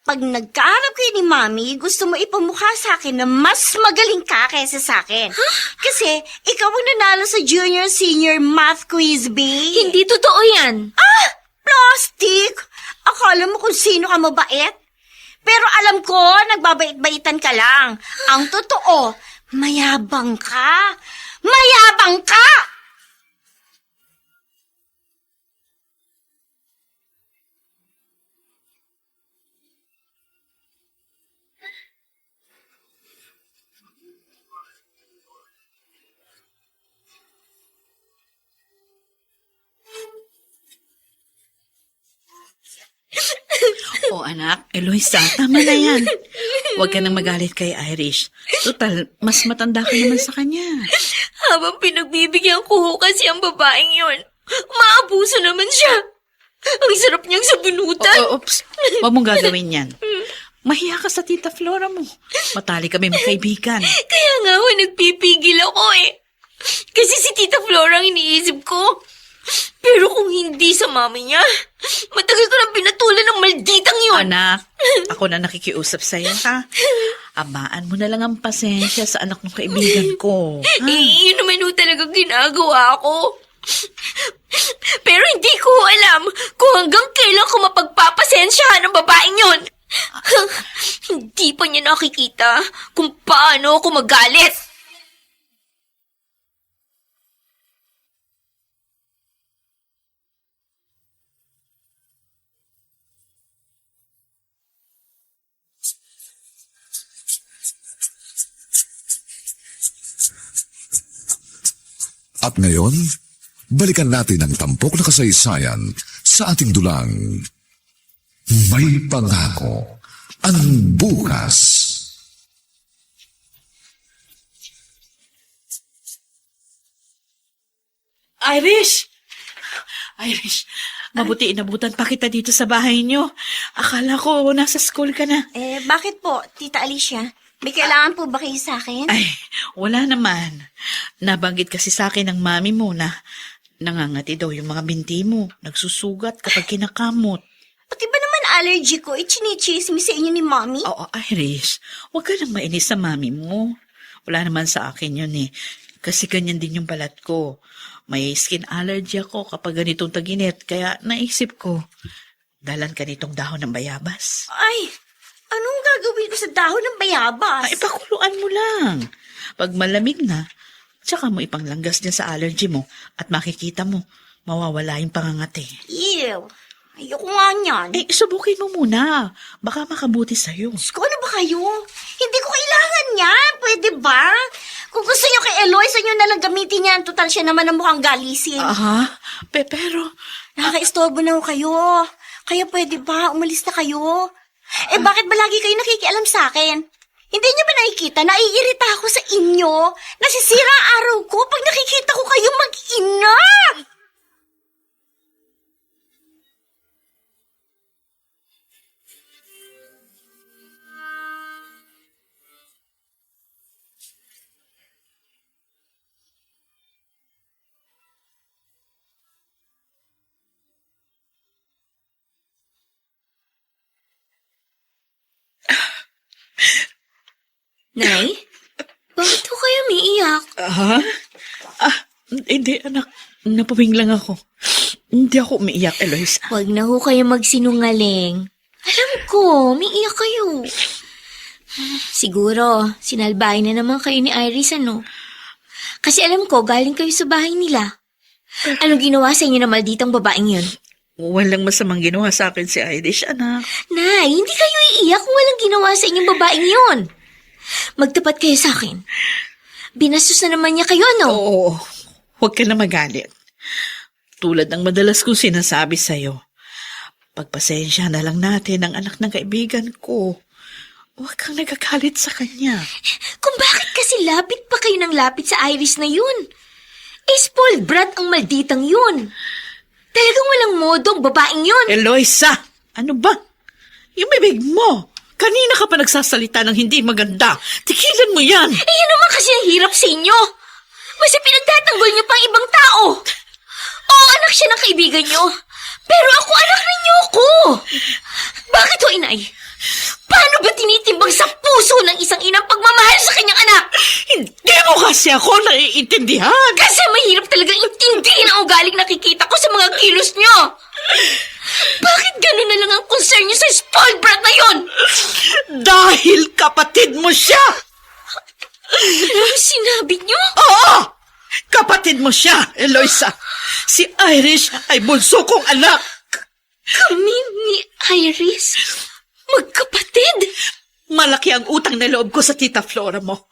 Pag nagkaharap kayo ni Mami, gusto mo ipamukha sa akin na mas magaling ka kaysa sa akin. Huh? Kasi ikaw ang nanalo sa Junior Senior Math Quiz Bee. Hindi totoo yan. Plastic! Akala mo kung sino ka mabait? Pero alam ko, nagbabait-baitan ka lang. Ang totoo, mayabang ka. Mayabang ka! Anak, Eloisa, tama na yan. Huwag ka nang magalit kay Irish. Total, mas matanda ka naman sa kanya. Habang pinagbibigyan ko ho kasi ang babaeng yon, maabuso naman siya. Ang sarap niyang sabunutan. Oops, huwag mong gagawin yan. Mahiya ka sa Tita Flora mo. Matali kami magkaibigan. Kaya nga ho, nagpipigil ako eh. Kasi si Tita Flora ang iniisip ko. Pero kung hindi sa mami niya, matagal ko nang pinatulan ng malditang yun. Anak, ako na nakikiusap sa'yo, ha? Amaan mo na lang ang pasensya sa anak ng kaibigan ko. Ha? Yun naman ho talagang ginagawa ko. Pero hindi ko alam kung hanggang kailan ko mapagpapasensyahan ng babaeng yun. Hindi pa niya nakikita kung paano ako magalit. At ngayon, balikan natin ang tampok na kasaysayan sa ating dulang. May pangako ang bukas. Irish! Irish, mabuti inabutan pa kita dito sa bahay niyo. Akala ko nasa school ka na. Bakit po, Tita Alicia? May kailangan po ba kayo sa akin? Ay, wala naman. Nabanggit kasi sa akin ng mami mo na nangangati daw yung mga binti mo. Nagsusugat kapag kinakamot. Pati ba naman allergy ko? Chinichismis sa inyo ni Mommy? Oo, Iris, huwag ka nang mainis sa mami mo. Wala naman sa akin yun eh. Kasi ganyan din yung balat ko. May skin allergy ako kapag ganitong taginit. Kaya naisip ko, dalan ka nitong dahon ng bayabas. Ay, anong gagawin ko sa dahon ng bayabas? Ay, pakuluan mo lang. Pag malamig na, tsaka mo ipanglanggas niya sa allergy mo at makikita mo, mawawala yung pangangati. Ew, ayoko nga niyan. Eh, subukin mo muna. Baka makabuti sa'yo. Diyos ko, ano ba kayo? Hindi ko kailangan yan. Pwede ba? Kung gusto niyo kay Eloy, sa inyo nalang gamitin yan. Total siya naman ang mukhang galisin. Aha, pero... Nakaka-istorbo na ho kayo. Kaya pwede ba? Umalis na kayo. Eh bakit ba lagi kayo nakikialam sa akin? Hindi niyo ba nakikita? Naiirita ako sa inyo. Nasisira ang araw ko pag nakikita ko kayo mag-ina. Nay, bakit ko kayo umiiyak? Ha? Hindi anak. Napawing lang ako. Hindi ako umiiyak, Eloisa. Huwag na ho kayo magsinungaling. Alam ko, umiiyak kayo. Siguro, sinalbahay na naman kayo ni Iris, ano? Kasi alam ko, galing kayo sa bahay nila. Anong ginawa sa inyo na malditang babaeng yun? Walang masamang ginawa sa akin si Irish, anak. Nay, hindi kayo iiyak kung walang ginawa sa inyong babaeng yun. Magtapat kayo sa akin. Binastos na naman niya kayo, no? Oo, huwag ka na magalit. Tulad ng madalas kong sinasabi sa'yo, pagpasensya na lang natin ang anak ng kaibigan ko. Huwag kang nagagalit sa kanya. Kung bakit kasi lapit pa kayo ng lapit sa Iris na yun? Spoiled brat ang malditang yun. Talagang walang modong babaeng yun. Eloisa, ano ba? Yung bibig mo. Kanina ka pa nagsasalita ng hindi maganda. Tikilan mo yan. Eh, yun naman kasi ang hirap sa inyo. Kasi pinagtatanggol niyo pang ibang tao. Oo, anak siya ng kaibigan niyo. Pero ako, anak ninyo ko. Bakit ho, inay? Paano ba tinitimbang sa puso ng isang inang pagmamahal sa kanyang anak? Hindi mo kasi ako naiintindihan. Kasi mahirap talagang intindihin ang ugaling nakikita ko sa mga kilos niyo. Bakit gano'n na lang ang concern niyo sa spoiled brat na yun? Dahil kapatid mo siya. Ano sinabi niyo? Oo! Kapatid mo siya, Eloisa. Si Irish ay bunso kong anak. Kami ni Iris? Magkapatid? Malaki ang utang na loob ko sa tita Flora mo.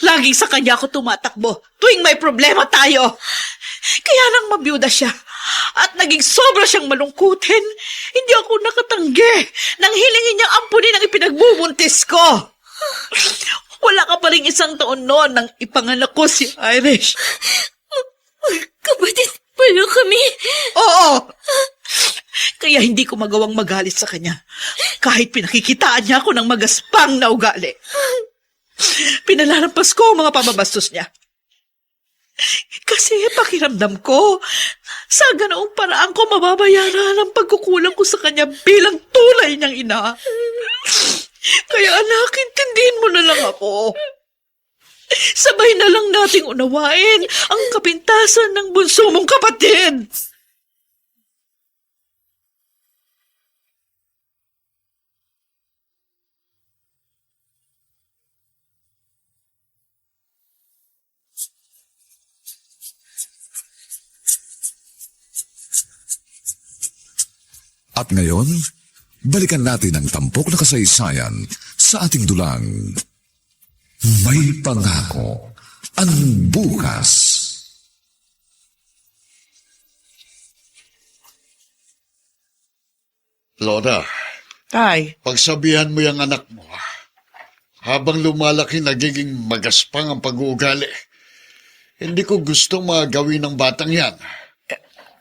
Laging sa kanya ako tumatakbo tuwing may problema tayo. Kaya nang mabiyuda siya at naging sobra siyang malungkutin, hindi ako nakatanggi nang hilingin niyang ampunin ang ipinagbubuntis ko. Wala ka pa rin isang taon noon nang ipanganak ko si Irish. Kapatid pala kami. Oo! Kaya hindi ko magawang magalit sa kanya. Kahit pinakikitaan niya ako ng magaspang na ugali. Pinalalampas ko ang mga pamabastos niya. Kasi pakiramdam ko, sa ganoong paraan ko mababayaran ang pagkukulang ko sa kanya bilang tulay niyang ina. Kaya anak, intindihin mo na lang ako. Sabay na lang nating unawain ang kapintasan ng bunso mong kapatid. At ngayon, balikan natin ang tampok na kasaysayan sa ating dulang. May pangako ang bukas. Lola, Tay, pagsabihan mo yung anak mo, habang lumalaki nagiging magaspang ang pag-uugali. Hindi ko gustong magawin ng batang yan.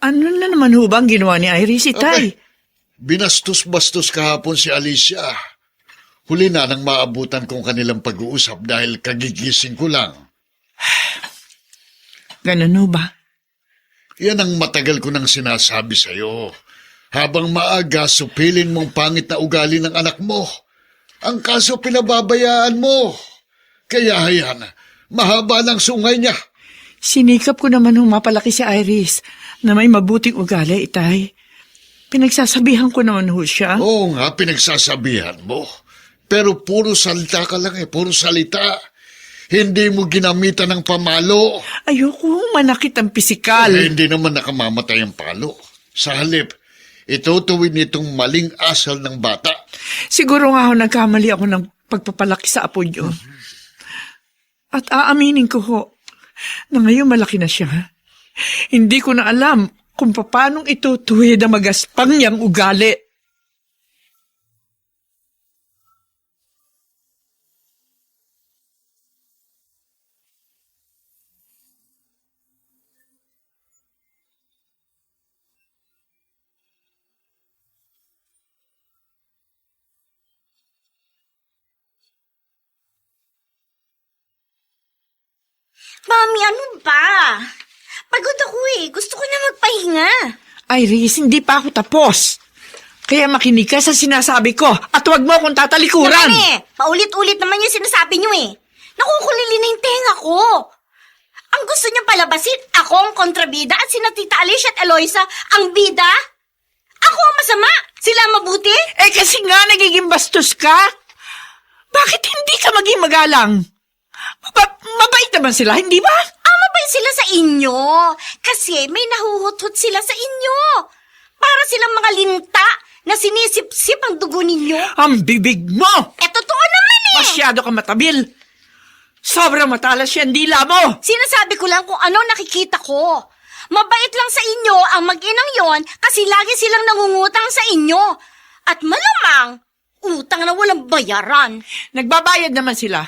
ano na naman ho ba ang ginawa ni Iris, Tay? Binastos-bastos kahapon si Alicia. Huli na nang maabutan kong kanilang pag-uusap dahil kagigising ko lang. Ganun ho ba? Yan ang matagal ko nang sinasabi sa'yo. Habang maaga, supilin mong pangit na ugali ng anak mo. Ang kaso pinababayaan mo. Kaya hayan, mahaba lang sungay niya. Sinikap ko naman mapalaki si Iris na may mabuting ugali, itay. Pinagsasabihan ko naman ho siya. Oo nga, pinagsasabihan mo. Pero puro salita ka lang puro salita. Hindi mo ginamitan ng pamalo. Ayoko manakit ang pisikal. Hindi naman nakamamatay ang palo. Sa halip, itutuwid nitong maling asal ng bata. Siguro nga ho nagkamali ako ng pagpapalaki sa apo niyo. At aaminin ko ho na ngayon malaki na siya. Hindi ko na alam kung paanong itutuwid ang magaspang niyang ugali. Mami, ano ba? Pagod ako Gusto ko na magpahinga. Iris, hindi pa ako tapos. Kaya makinig ka sa sinasabi ko at huwag mo akong tatalikuran. Naman paulit-ulit naman yung sinasabi niyo Nakukulili na yung tenga ko. Ang gusto niyo palabasin, ako ang kontrabida at sina Tita Alicia at Eloisa ang bida? Ako ang masama? Sila mabuti? Kasi nga nagiging bastos ka. Bakit hindi ka maging magalang? Mabait naman sila, hindi ba? Mabait sila sa inyo. Kasi may nahuhutot sila sa inyo. Para silang mga linta na sinisip-sip ang dugo ninyo. Ang bibig mo! Totoo naman Masyado ka matabil. Sobrang matalas yan dila mo. Sinasabi ko lang kung ano nakikita ko. Mabait lang sa inyo ang mag-inang yon kasi lagi silang nangungutang sa inyo. At malamang, utang na walang bayaran. Nagbabayad naman sila.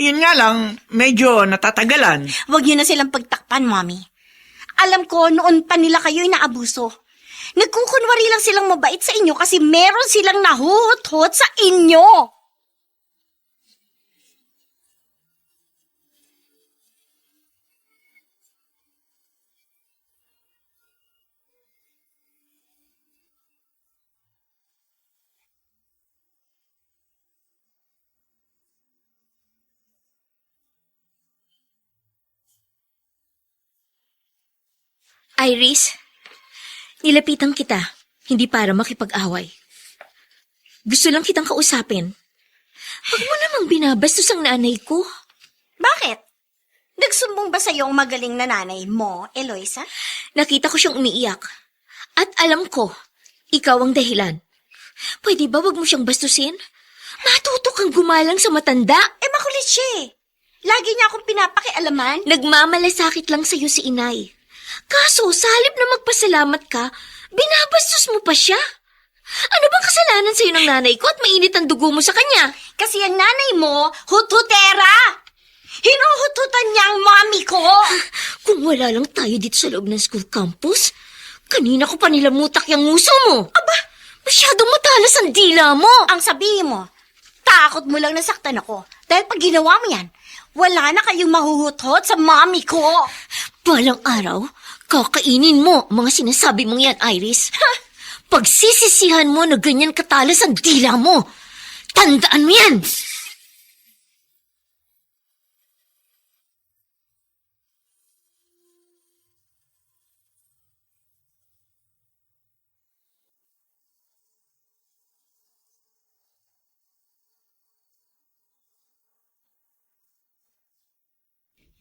Yun nga lang, medyo natatagalan. Huwag niyo na silang pagtakpan, Mami. Alam ko, noon pa nila kayo inaabuso. Nagkukunwari lang silang mabait sa inyo kasi meron silang nahuhut-hut sa inyo. Iris, nilapitan kita, hindi para makipag-away. Gusto lang kitang kausapin. Huwag mo namang binabastos ang nanay ko. Bakit? Nagsumbong ba sa'yo ang magaling na nanay mo, Eloisa? Nakita ko siyang umiiyak. At alam ko, ikaw ang dahilan. Pwede ba wag mo siyang bastusin? Matuto kang gumalang sa matanda. Makulit siya Lagi niya akong pinapakialaman. Nagmamalasakit lang sa'yo si inay. Kaso, sa halip na magpasalamat ka, binabastos mo pa siya. Ano bang kasalanan sa'yo ng nanay ko at mainit ang dugo mo sa kanya? Kasi ang nanay mo, hututera! Hinuhututan niya ang mami ko! Kung wala lang tayo dito sa loob ng school campus, kanina ko pa nilamutak yung nguso mo. Aba, masyadong matalas ang dila mo. Ang sabihin mo, takot mo lang nasaktan ako. Dahil pag ginawa mo yan, wala na kayong mahuhutot sa mami ko. Balang araw, kakainin mo ang mga sinasabi mong yan, Iris. Pagsisisihan mo na ganyan katalas ang dila mo. Tandaan mo yan!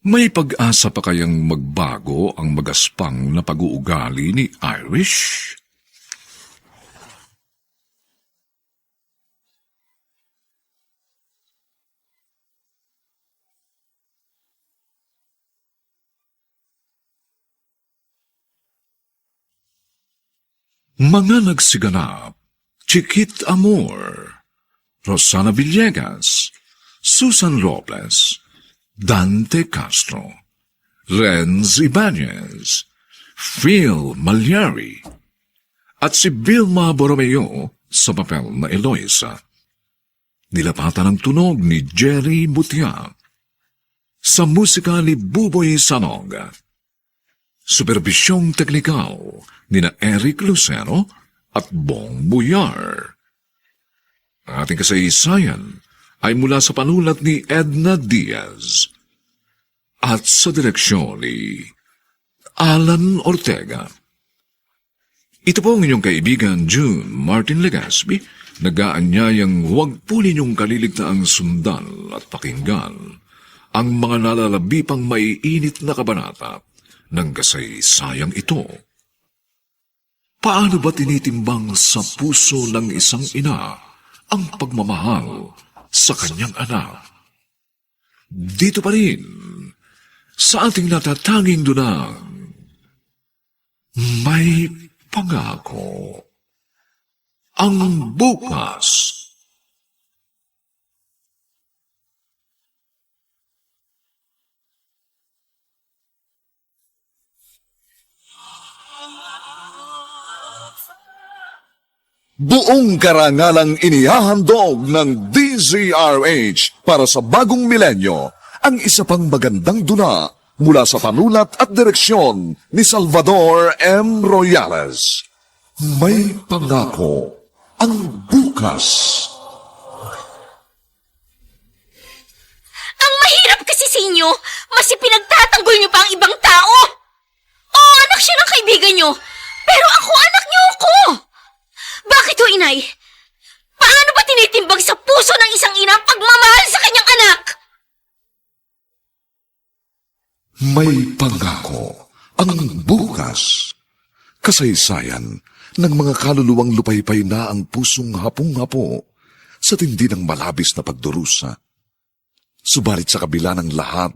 May pag-asa pa kayang magbago ang magaspang na pag-uugali ni Irish? Mga nagsiganap, Chiquit Amor, Rosana Villegas, Susan Robles, Dante Castro, Renz Ibanez, Phil Malyari, at si Vilma Borromeo sa papel na Eloisa. Nilapatan ang tunog ni Jerry Butia. Sa musika ni Buboy Sanog. Superbisyong teknikal ni na Eric Lucero at Bong Buyar. Ang ating kasaysayan ay mula sa panulat ni Edna Diaz at sa direksyon ni Alan Ortega. Ito po ang inyong kaibigan June Martin Legaspi, nag-aanyayang huwag po ninyong kaliligtaang sundan at pakinggan ang mga nalalabi pang maiinit na kabanata ng kasaysayang ito. Paano ba tinitimbang sa puso ng isang ina ang pagmamahal sa kanyang anak? Dito pa rin, sa ating natatanging dunang, may pangako. Ang bukas. Buong karangalang inihahandog ng DZRH para sa bagong milenyo ang isa pang magandang duna mula sa panulat at direksyon ni Salvador M. Royales. May pangako ang bukas. Ang mahirap kasi sa inyo, mas ipinagtatanggol niyo pa ang ibang tao. Oo, anak siya ng kaibigan niyo, pero ako anak niyo ako. Bakit ho, inay? Paano ba tinitimbang sa puso ng isang ina ang pagmamahal sa kanyang anak? May pangako ang bukas. Kasaysayan ng mga kaluluwang lupaypay na ang pusong hapong-hapo sa tindi ng malabis na pagdurusa. Subalit sa kabila ng lahat,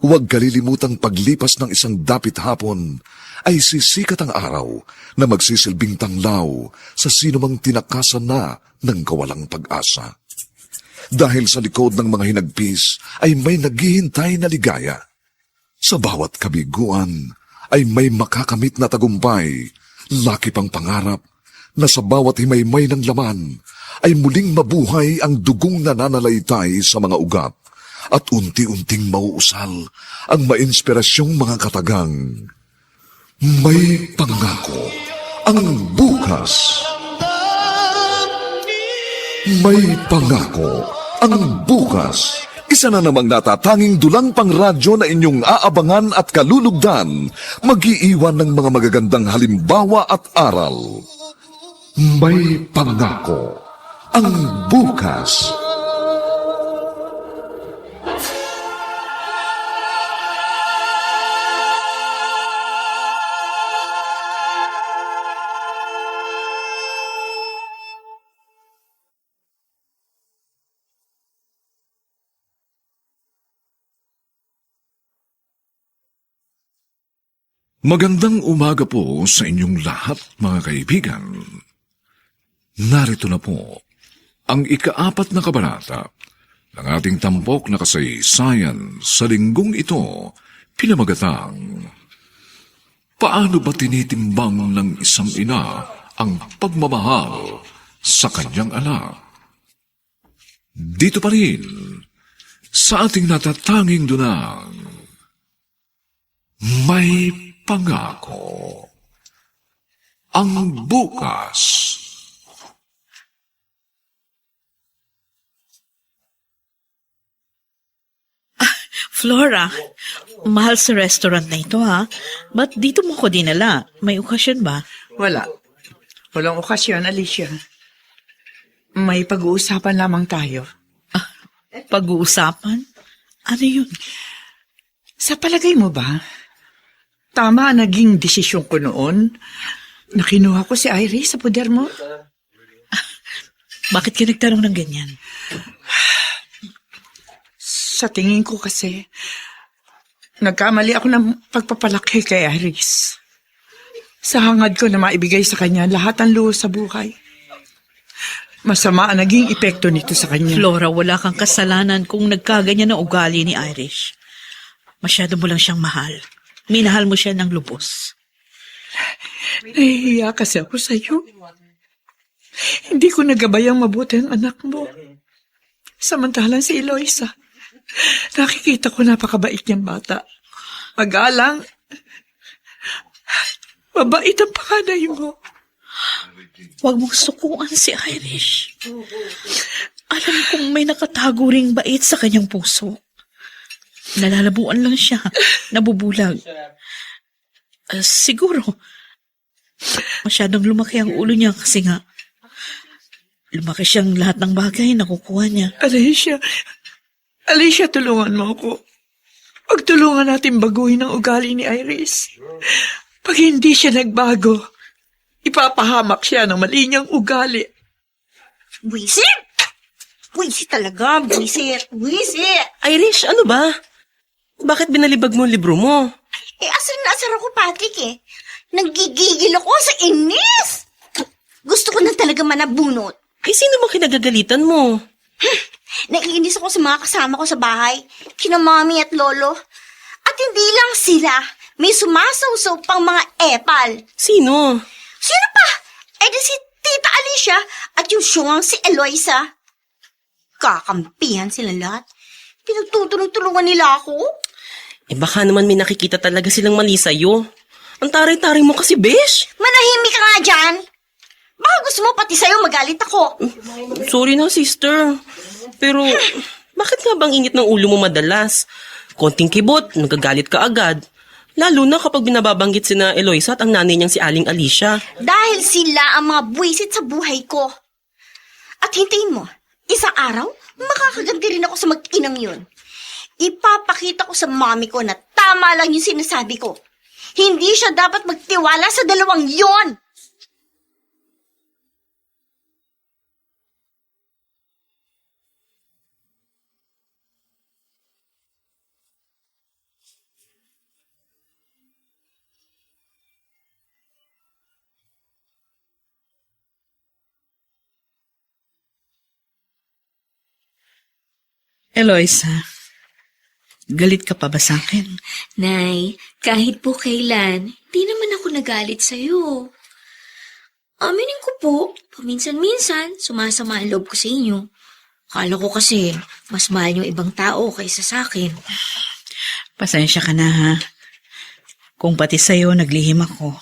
huwag kalilimutang paglipas ng isang dapit hapon ay sisikat ang araw na magsisilbing tanglaw sa sinumang tinakasan na ng kawalang pag-asa. Dahil sa likod ng mga hinagpis ay may naghihintay na ligaya. Sa bawat kabiguan ay may makakamit na tagumpay, laki pang pangarap na sa bawat himaymay ng laman ay muling mabuhay ang dugong nananalaytay sa mga ugat at unti-unting mauusal ang mainspirasyong mga katagang. May pangako ang bukas. May pangako ang bukas. Isa na namang natatanging dulang pang radyo na inyong aabangan at kalulugdan, mag-iiwan ng mga magagandang halimbawa at aral. May pangako ang bukas. Magandang umaga po sa inyong lahat, mga kaibigan. Narito na po ang ika-4 na kabanata ng ating tampok na kasaysayan sa linggong ito, pinamagatang Paano ba tinitimbang ng isang ina ang pagmamahal sa kanyang anak? Dito pa rin sa ating natatanging dunang, may pangako ang bukas. Flora, mahal sa restaurant na ito ha. Ba't dito mo ko dinala? May okasyon ba? Wala. Walang okasyon, Alicia. May pag-uusapan lamang tayo. Pag-uusapan? Ano yun? Sa palagay mo ba, tama ang naging desisyon ko noon na kinuha ko si Iris sa poder mo? Bakit ka nagtanong ng ganyan? Sa tingin ko kasi, nagkamali ako ng pagpapalaki kay Iris. Sa hangad ko na maibigay sa kanya lahat ng luho sa buhay. Masama ang naging epekto nito sa kanya. Flora, wala kang kasalanan kung nagkaganyan ng ugali ni Irish. Masyado mo lang siyang mahal. Minahal mo siya ng lubos. Nahihiya kasi ako sa'yo. Hindi ko nagabayang mabuti ang anak mo. Samantalang si Eloisa, nakikita ko napakabait niyang bata. Magalang. Mabait ang panganay mo. Huwag mong sukuan si Irish. Alam kong may nakatago ring bait sa kanyang puso. Nalalabuan lang siya, nabubulag. Siguro, masyadong lumaki ang ulo niya kasi nga, lumaki siyang lahat ng bagay na kukuha niya. Alicia, tulungan mo ako. Pagtulungan natin baguhin ang ugali ni Iris. Pag hindi siya nagbago, ipapahamak siya ng mali niyang ugali. Buisit! Buisit talaga, buisit. Buisit! Irish, ano ba? Bakit binalibag mo ang libro mo? Asar na asar ako, Patrick Nanggigigil ako sa inis! Gusto ko na talaga manabunot. Ay, sino mo kinagagalitan mo? Naiinis ako sa mga kasama ko sa bahay, kina mami at lolo. At hindi lang sila, may sumasawsaw pang mga epal. Sino? Sino pa? Di si Tita Alicia at yung syungang si Eloisa. Kakampihan sila lahat. Pinagtutulong-tulungan nila ako. Baka naman may nakikita talaga silang mali sa'yo. Ang taray-taray mo kasi, besh. Manahimik ka nga dyan. Baka gusto mo pati sa'yo magalit ako. Sorry na, sister. Pero, bakit nga bang init ng ulo mo madalas? Konting kibot, nagagalit ka agad. Lalo na kapag binababanggit sina Eloisa at ang nanay niyang si Aling Alicia. Dahil sila ang mga buwisit sa buhay ko. At hintayin mo, isang araw, makakaganti rin ako sa mag-inang yun. Ipapakita ko sa mami ko na tama lang yung sinasabi ko. Hindi siya dapat magtiwala sa dalawang yon. Eloisa, galit ka pa ba sa akin? Nay, kahit po kailan, di naman ako nagalit sa'yo. Aminin ko po, paminsan-minsan, sumasama ang loob ko sa inyo. Akala ko kasi, mas mahal yung ibang tao kaysa sa akin. Pasensya ka na, ha? Kung pati sa'yo naglihim ako.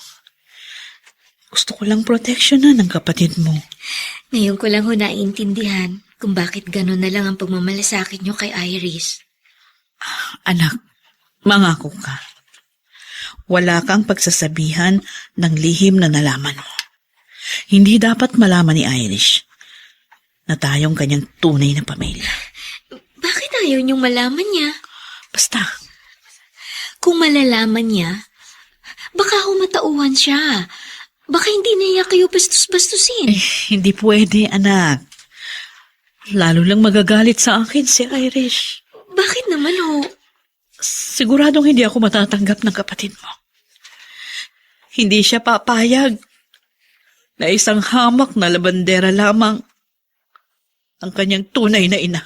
Gusto ko lang proteksyonan ng kapatid mo. Ngayon ko lang ho naiintindihan kung bakit gano'n na lang ang pagmamalasakit niyo kay Iris. Anak, mangako ka. Wala kang pagsasabihan ng lihim na nalaman mo. Hindi dapat malaman ni Irish na tayong kanyang tunay na pamilya. Bakit ayaw niyong malaman niya? Basta, Kung malalaman niya, baka ho matauhan siya. Baka hindi na niya kayo bastos-bastusin. hindi pwede, anak. Lalo lang magagalit sa akin si Irish. Bakit naman ho? Siguradong hindi ako matatanggap ng kapatid mo. Hindi siya papayag na isang hamak na labandera lamang ang kanyang tunay na ina.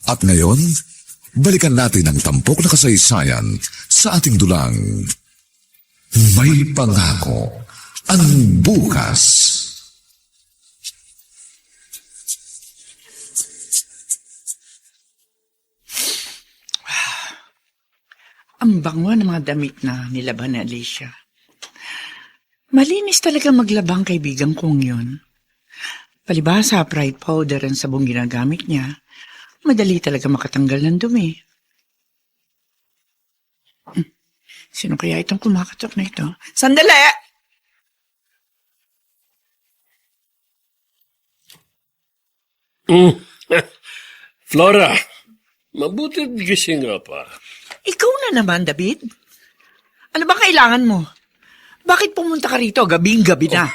At ngayon, balikan natin ang tampok na kasaysayan sa ating dulang. May pangako ang bukas. Ang bango ng mga damit na nilaban ni Alicia. Malinis talaga maglabang kaibigan kong yun. Palibhasa, pride powder ang sabong ginagamit niya. Madali talaga makatanggal ng dumi. Sino kaya itong kumakatok na ito? Sandali! Flora, mabuti gising ka pa. Ikaw na naman, David. Ano ba kailangan mo? Bakit pumunta ka rito gabing-gabi na?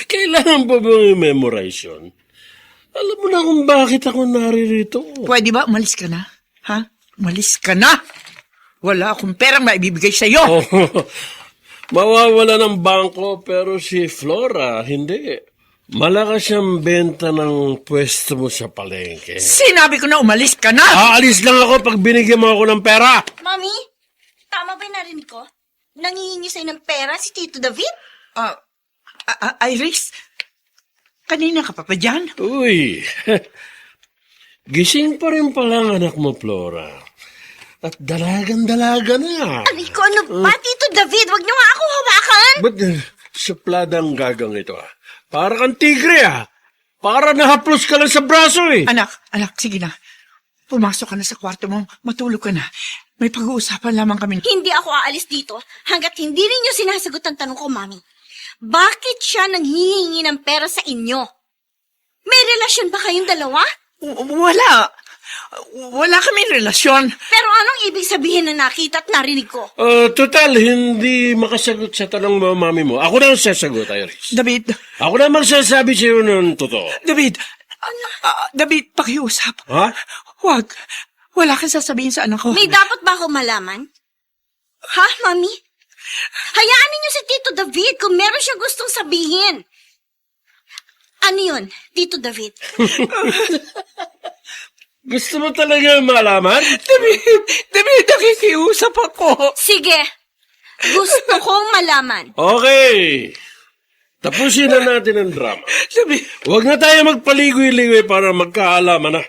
Kailangan pa ba yung memorization? Alam mo na kung bakit ako naririto. Pwede ba umalis ka na? Ha? Umalis ka na! Wala akong perang maibibigay sa'yo! Mawawala ng bangko pero si Flora, hindi. Malakas siyang benta ng pwesto mo sa palengke. Sinabi ko na umalis ka na! Aalis lang ako pag binigyan mo ako ng pera. Mami, tama ba yung narinig ko? Nangihingi sa'yo ng pera si Tito David? Iris, kanina ka pa dyan? Uy, gising pa rin pala ang anak mo, Flora. At dalagan-dalaga na. Aray ko, ano ba, Tito David? Huwag niyo nga ako hawakan! Ba't supladang gagang ito Para kang tigre Para nahaplos ka lang sa braso Anak, sige na. Pumasok ka na sa kwarto mo, matulog ka na. May pag-uusapan lamang kami. Hindi ako aalis dito hanggat hindi rin niyo sinasagot ang tanong ko, Mami. Bakit siya nanghihingi ng pera sa inyo? May relasyon ba kayong dalawa? Wala. Wala kaming relasyon. Pero anong ibig sabihin na nakita at narinig ko? Total, hindi makasagot sa tanong mo, mami mo. Ako na ang sasagot, Iris. David, Ako na magsasabi sa iyo ng totoo. David, pakiusap. Ha? Huwag. Wala kang sasabihin sa anak ko. May dapat ba ako malaman? Ha, Mami? Hayaan ninyo si Tito David kung meron siya gustong sabihin. Ano yun, Tito David? Gusto mo talaga malaman? David, nakikiusap ako. Sige, gusto kong malaman. Okay. Tapusin na natin ang drama. David, Huwag na tayo magpaligoy-ligoy para magkaalaman na.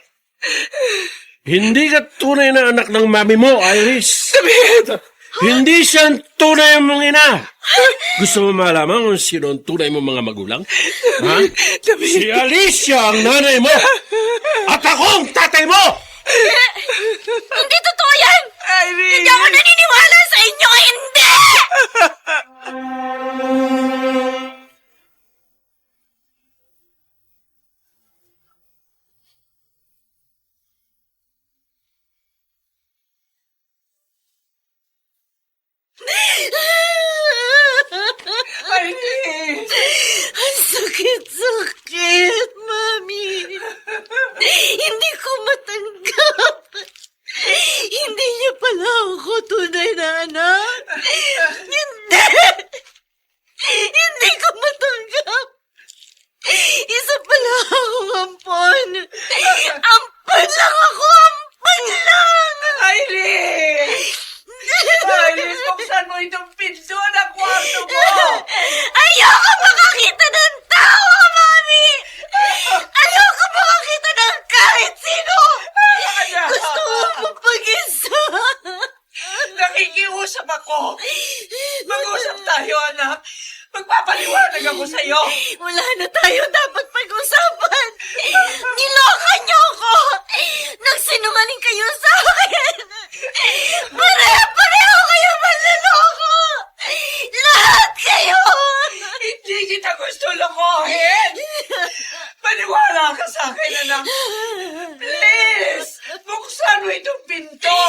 Hindi ka tunay na anak ng mami mo, Iris. David! Hindi siya ang tunay mong ina. Gusto mo malaman kung sino ang tunay mong mga magulang? Ha? David! Si Alicia ang nanay mo. At ako ang tatay mo. Hindi totoo yan! Iris! Hindi ako naniniwala sa inyo! Hindi! Iris! Ang sakit-sakit, Mami. Hindi ko matanggap. Hindi niya pala ako tunay na anak. Hindi! Hindi ko matanggap. Isa pala akong ampon. Ampon lang ako! Ampon lang! Iris! Iris, buksan mo itong pinto ng kwarto mo! Ayoko makakita ng tao, Mami! Ayoko makakita ng kahit sino! Gusto ko mapag-isa! Nakikiusap ako! Mag-usap tayo, anak! Magpapaliwanag ako sa'yo! Wala na tayo dapat pag-usapan! Niloka niyo ako! Nagsinungaling kayo sa akin! Pareho kayo manloloko! Lahat kayo! Hindi kita gusto lokohin! Paniwala ka sa akin, anak! Please! Buksan mo itong pinto!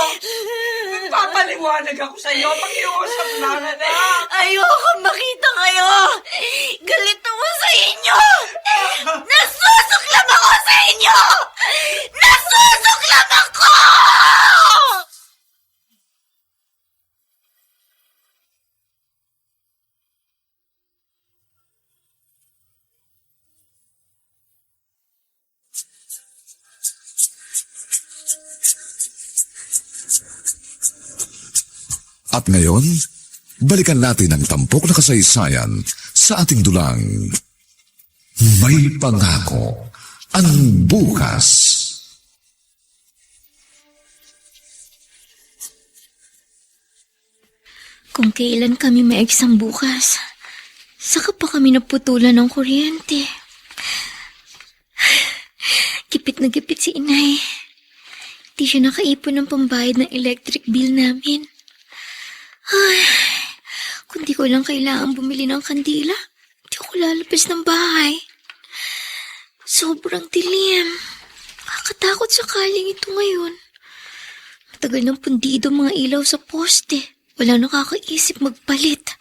Magpapaliwanag ako sa'yo! Pag-iusap lang, anak! Ayoko makita kayo! Galit ako sa inyo! Nasusuklam ako sa inyo! Nasusuklam ako! At ngayon, balikan natin ang tampok na kasaysayan sa ating dulang. May pangako ang bukas. Kung kailan kami may exam bukas, saka pa kami naputulan ng kuryente. Gipit na gipit si inay. Di siya nakaipon ng pambayad ng electric bill namin. Ay, kung di ko lang kailangan bumili ng kandila, di ako lalabas ng bahay. Sobrang dilim. Nakakatakot sakaling ito ngayon. Matagal ng pundido mga ilaw sa poste. Wala nakakaisip magpalit.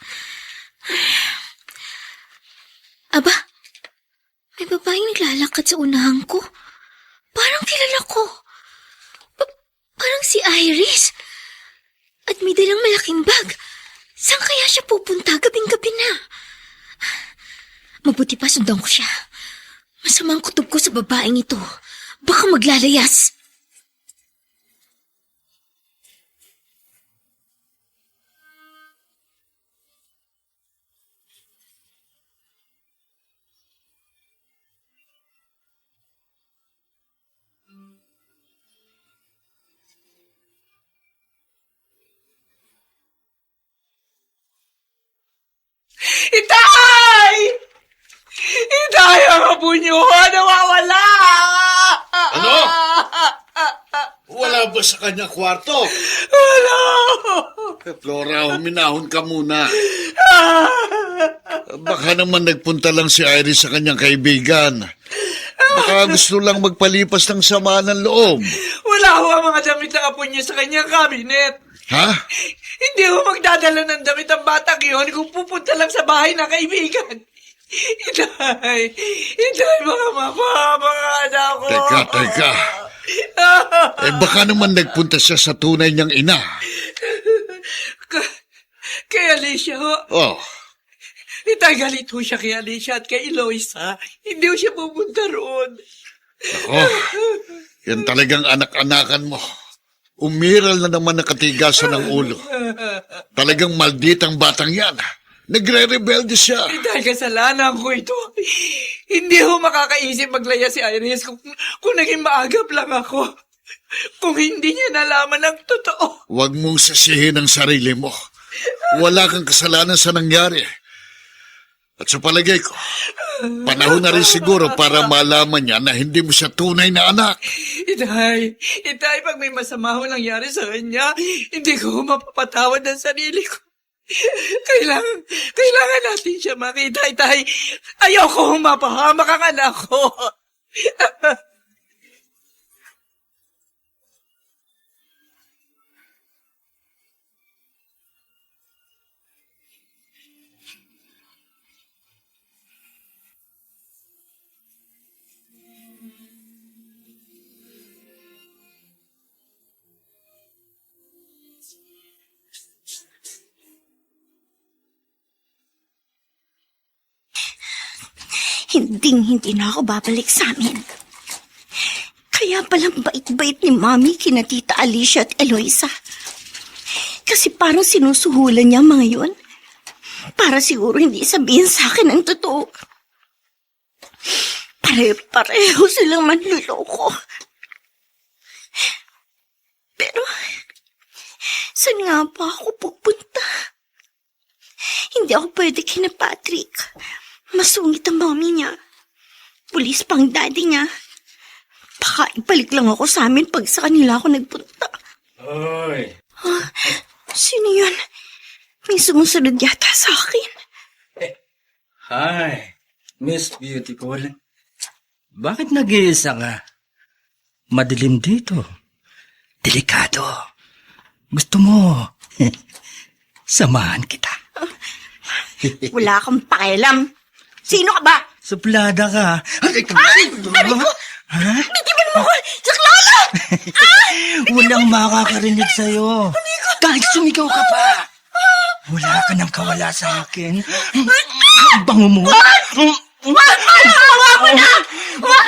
Aba, may babaeng naglalakad sa unahan ko. Parang kilala ko. Parang si Iris. At may dalang malaking bag. Saan kaya siya pupunta? Gabing-gabi na. Mabuti pa sundan ko siya. Masama ang kutob ko sa babaeng ito. Baka maglalayas. Itay! Itay, ang apo niyo, nawawala! Ano? Wala ba sa kanya kwarto? Wala! Flora, huminahon ka muna. Baka naman nagpunta lang si Iris sa kanyang kaibigan. Baka gusto lang magpalipas ng sama ng loob. Wala ho ang mga damit ng apo niya sa kanyang cabinet. Ha? Hindi ho magdadala ng damit ang batang yun kung pupunta lang sa bahay ng kaibigan. Itay, mga mama, mga anak ko. Teka. Baka naman nagpunta siya sa tunay niyang ina. Kay Alicia ho. Oh, Itay, galit ho siya kay Alicia at kay Eloisa. Hindi ho siya pupunta roon. yan talagang anak-anakan mo. Umiral na naman nakatigasan ng ulo. Talagang malditang batang yan. Nagre-rebelde siya. Dahil kasalanan ko ito. Hindi ho makakaisip maglaya si Iris kung naging maagap lang ako. Kung hindi niya nalaman ang totoo. Huwag mong sisihin ang sarili mo. Wala kang kasalanan sa nangyari. At sa palagay ko, panahon na rin siguro para malaman niya na hindi mo siya tunay na anak. Itay, pag may masama ho nangyari sa kanya, hindi ko mapapatawad ang sarili ko. Kailangan natin siya makita, Itay. Ayoko mapahamak ang anak ko. Hindi na ako babalik sa amin. Kaya palang bait-bait ni Mami kina Tita Alicia at Eloisa. Kasi parang sinusuhulan niya mga yun. Para siguro hindi sabihin sa akin ang totoo. Pare-pareho silang manluloko. Pero, saan nga ba ako pupunta? Hindi ako pwede kina Patrick. Masungit ang mami niya. Pulis pang daddy niya. Baka ibalik lang ako sa amin pag sa kanila ako nagpunta. Hoy. Sino yun? May sumusunod yata sa akin. Hi, Miss Beautiful. Bakit nag-iisa ka? Madilim dito. Delikado. Gusto mo, samahan kita. Wala kang pakialam. Sino ka ba? Suplada ka. Ay! Aray ko! Ha? Bitiwan mo ko! Saklolo! Walang makakarinig sa'yo. Kahit sumigaw ka pa. Wala ka nang kawala sa akin. Ang bango mo. Wag! Awa mo na! Wag!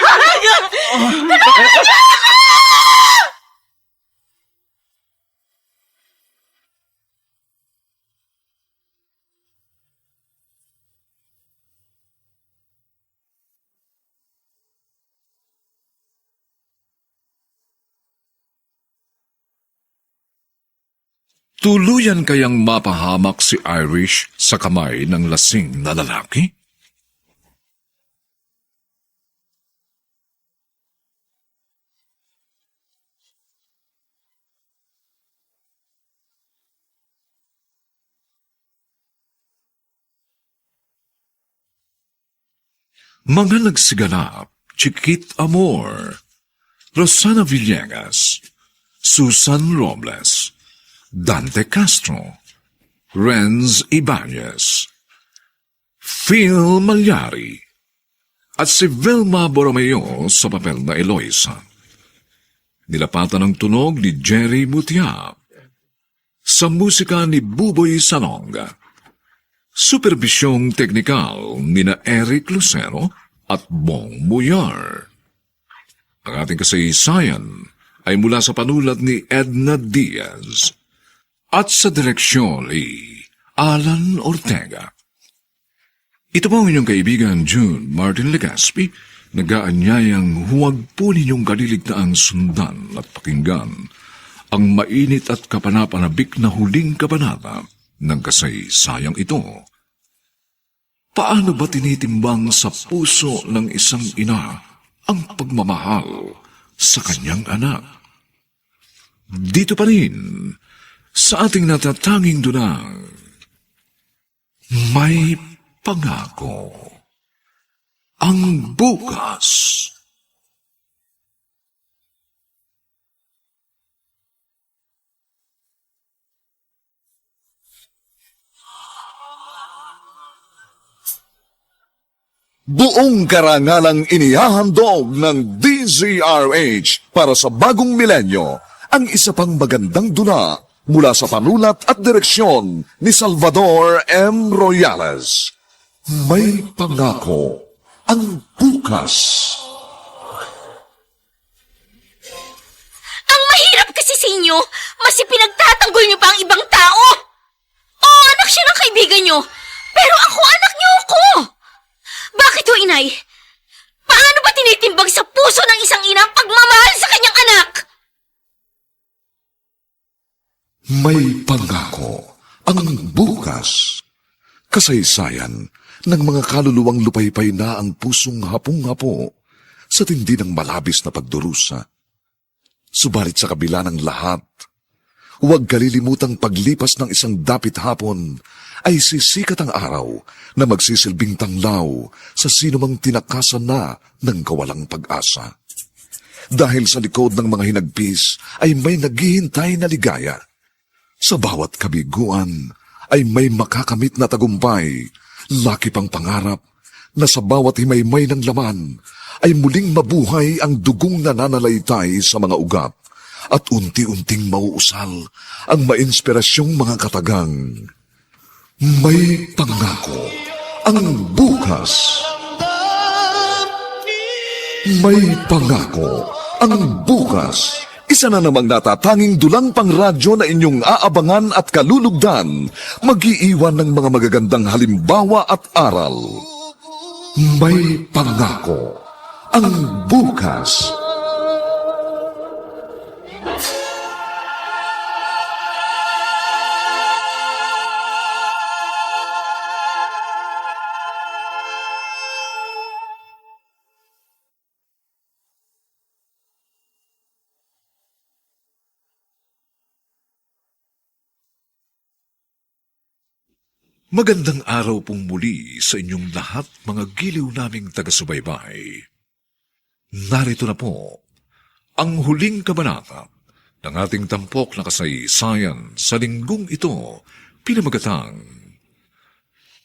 Tuluyan kayang mapahamak si Irish sa kamay ng lasing na lalaki? Mga nagsiganap, Chiquit Amor, Rosana Villegas, Susan Robles, Dante Castro, Renz Ibanez, Phil Malyari, at si Vilma Borromeo sa papel na Eloisa. Nilapatan ng tunog ni Jerry Mutia. Sa musika ni Buboy Salonga. Superbisyong teknikal ni na Eric Lucero at Bong Muyar. Ang ating kasaysayan ay mula sa panulat ni Edna Diaz at sa direksyon ni Alan Ortega. Ito po ang inyong kaibigan June Martin Legaspi, nag-aanyayang huwag po ninyong kaliligtaang sundan at pakinggan ang mainit at kapanapanabik na huling kabanata ng kasaysayang ito. Paano ba tinitimbang sa puso ng isang ina ang pagmamahal sa kanyang anak? Dito pa rin, sa ating natatanging dunang, may pangako. Ang bukas. Buong karangalang inihahandog ng DZRH para sa bagong milenyo ang isa pang magandang dula mula sa panulat at direksyon ni Salvador M. Royales. May pangako ang bukas. Ang mahirap kasi sa inyo, mas ipinagtatanggol niyo pa ang ibang tao. Oo, anak siya ng kaibigan niyo, pero ako anak niyo ako. Bakit ho, inay? Paano ba tinitimbang sa puso ng isang ina ang pagmamahal sa kanyang anak? May pangako ang bukas. Kasaysayan ng mga kaluluwang lupaypay na ang pusong hapong-hapo sa tindi ng malabis na pagdurusa. Subalit sa kabila ng lahat, huwag kalilimutang paglipas ng isang dapit hapon ay sisikat ang araw na magsisilbing tanglaw sa sinumang tinakasan na ng kawalang pag-asa. Dahil sa likod ng mga hinagpis ay may naghihintay na ligaya. Sa bawat kabiguan ay may makakamit na tagumpay, laki pang pangarap na sa bawat himaymay ng laman ay muling mabuhay ang dugong nananalaytay sa mga ugat at unti-unting mauusal ang mainspirasyong mga katagang. May pangako ang bukas. May pangako ang bukas. Isa na namang natatanging dulang pangradyo na inyong aabangan at kalulugdan, mag-iiwan ng mga magagandang halimbawa at aral. May pangako ang bukas. Magandang araw pong muli sa inyong lahat, mga giliw naming taga-subaybay. Narito na po ang huling kabanata ng ating tampok na kasaysayan sa linggong ito, pinamagatang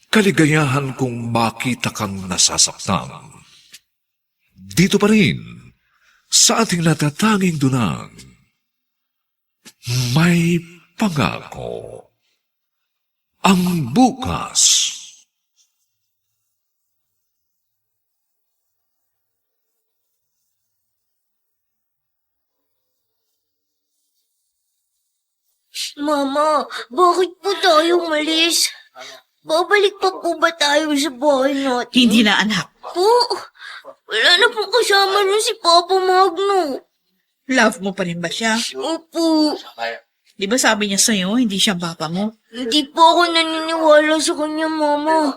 Kaligayahan kong makita kang nasasaktan. Dito pa rin sa ating natatanging dunang, may pangako. Ang bukas. Mama, bakit po tayo umalis? Babalik pa po ba tayo sa bahay natin? Hindi na, anak. Po, wala na po kasama nun si Papa Magno. Love mo pa rin ba siya? Opo, Di ba sabi niya sa'yo, hindi siya papa mo? hindi po ako naniniwala sa kanya, Mama.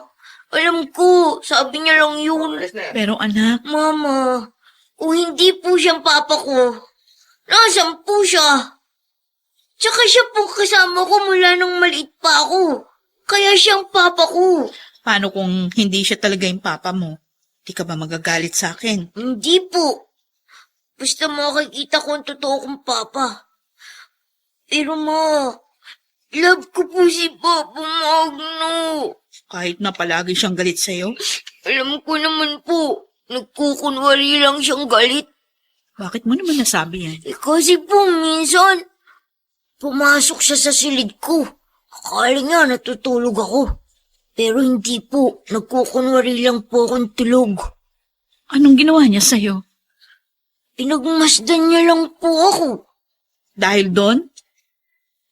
Alam ko, sabi niya lang yun. Pero anak, Mama, kung hindi po siyang papa ko, nasaan po siya? Tsaka siya po kasama ko mula nung maliit pa ako. Kaya siyang papa ko. paano kung hindi siya talaga yung papa mo? Di ka ba magagalit sa akin? Hindi po. Basta makikita ko ang totoo kong papa. Pero ma, love ko po si Papa Magno. Kahit na palagi siyang galit sa'yo? Alam ko naman po, nagkukunwari lang siyang galit. Bakit mo naman nasabi yan? Kasi po minsan, pumasok siya sa silid ko. Akala niya natutulog ako. Pero hindi po, nagkukunwari lang po akong tulog. Anong ginawa niya sa'yo? Pinagmasdan niya lang po ako. Dahil doon?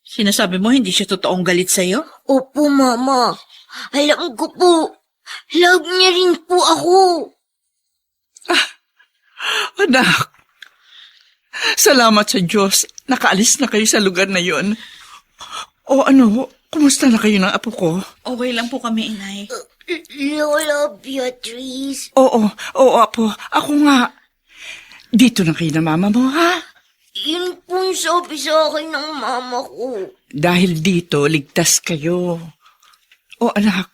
Sinasabi mo hindi siya totoong galit sa'yo? Opo, Mama. Alam ko po. Love niya rin po ako. Anak, salamat sa Diyos. Nakaalis na kayo sa lugar na yon. O ano, kumusta na kayo ng apo ko? Okay lang po kami, Inay. Lola Beatrice. Oo, apo. Ako nga. Dito na kayo na mama mo, ha? Yun pong sabi sa akin ng mama ko. Dahil dito, ligtas kayo. O anak,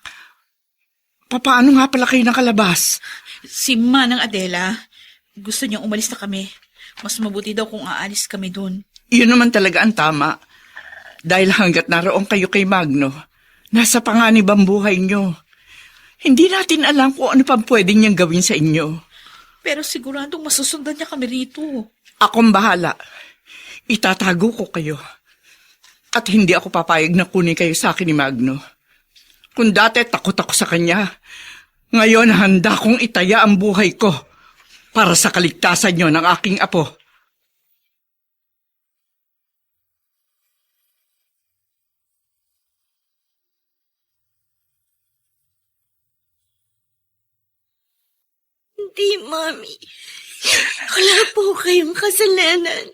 paano nga pala kayo nakalabas? Si Manang Adela, gusto niyang umalis na kami. Mas mabuti daw kung aalis kami doon. Yun naman talaga ang tama. Dahil hanggat naroon kayo kay Magno, nasa panganib ang buhay nyo. Hindi natin alam kung ano pang pwede niyang gawin sa inyo. Pero siguradong masusundan niya kami rito. Akong bahala. Itatago ko kayo. At hindi ako papayag na kunin kayo sa akin ni Magno. Kung dati takot ako sa kanya, ngayon handa kong itaya ang buhay ko para sa kaligtasan nyo ng aking apo. Hindi, Mami. Wala po kayong kasalanan.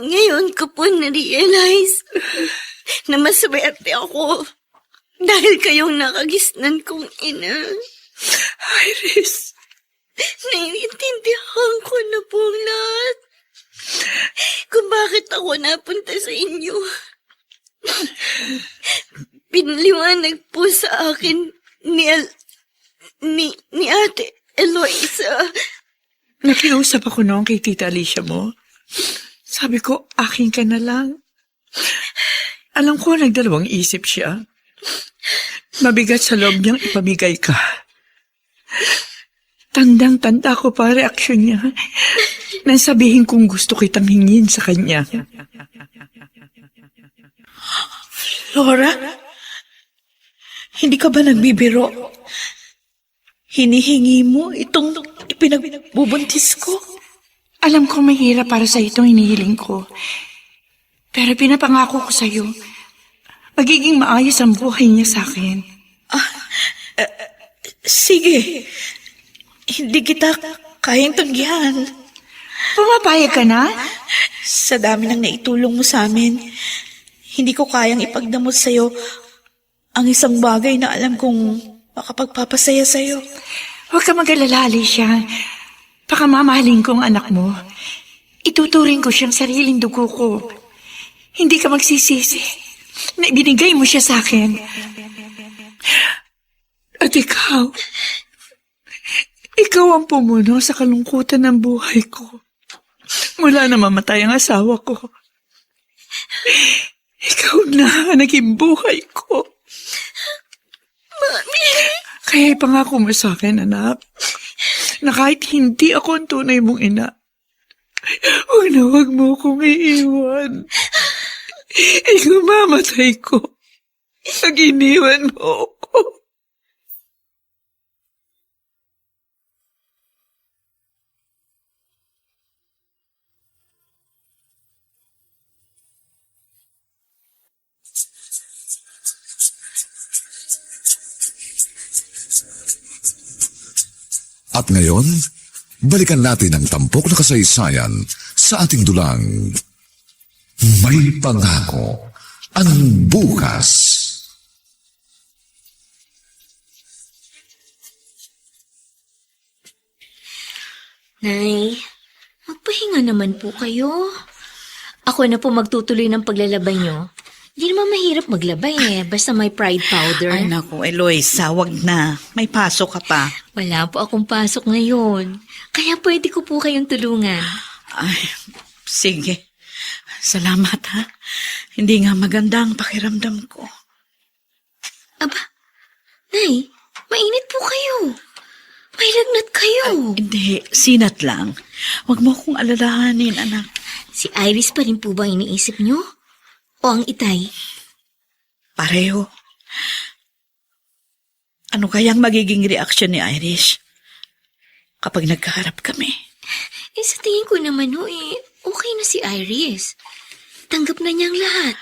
Ngayon ko po na-realize na maswerte ako dahil kayong nakagisnan kong ina. Iris, Naiintindihan ko na po lahat kung bakit ako napunta sa inyo. Pinaliwanag po sa akin ni Ate Eloisa. nakiusap ako noon kay Tita Alicia mo. Sabi ko, akin ka na lang. Alam ko, nagdalawang isip siya. Mabigat sa loob niyang ipamigay ka. Tandang-tanda ko pa reaksyon niya nang sabihin kong gusto kitang hingin sa kanya. Laura, hindi ka ba nagbibiro? Hinihingi mo itong ipinagbubuntis ko? Alam ko mahirap para sa itong hinihiling ko. Pero pinapangako ko sa'yo, magiging maayos ang buhay niya sa akin. Sige, hindi kita kayang tanggihan. Pumapayag ka na? Sa dami ng naitulong mo sa amin, hindi ko kayang ipagdamot sa'yo ang isang bagay na alam kong makapagpapasaya sa'yo. Huwag ka mag-alala, Alicia. Baka mamahalin ko ang anak mo. Ituturing ko siyang sariling dugo ko. Hindi ka magsisisi na ibinigay mo siya sa akin. At ikaw ang pumuno sa kalungkutan ng buhay ko. Mula na mamatay ang asawa ko. Ikaw na ang naging buhay ko. Mami! Kaya ipangako mo sa akin, anak, na kahit hindi ako ang tunay mong ina, huwag mo akong iiwan. Ikaw mamatay ko. Pag iniwan mo ako. At ngayon, balikan natin ang tampok na kasaysayan sa ating dulang May Pangako ang Bukas. Nay, magpahinga naman po kayo. Ako na po magtutuloy ng paglalabay nyo. Hindi naman mahirap maglabay basta may Pride powder. Ay naku, Eloisa, wag na. May pasok ka pa. Wala po akong pasok ngayon. Kaya pwede ko po kayong tulungan. Ay, sige. Salamat ha. Hindi nga maganda ang pakiramdam ko. Aba, Nay, mainit po kayo. May lagnat kayo. Hindi, sinat lang. Wag mo akong alalahanin, anak. Si Iris pa rin po bang iniisip nyo? O ang itay? Pareho. Ano kayang magiging reaksyon ni Irish kapag nagkaharap kami. Sa tingin ko naman okay na si Iris. Tanggap na niyang lahat.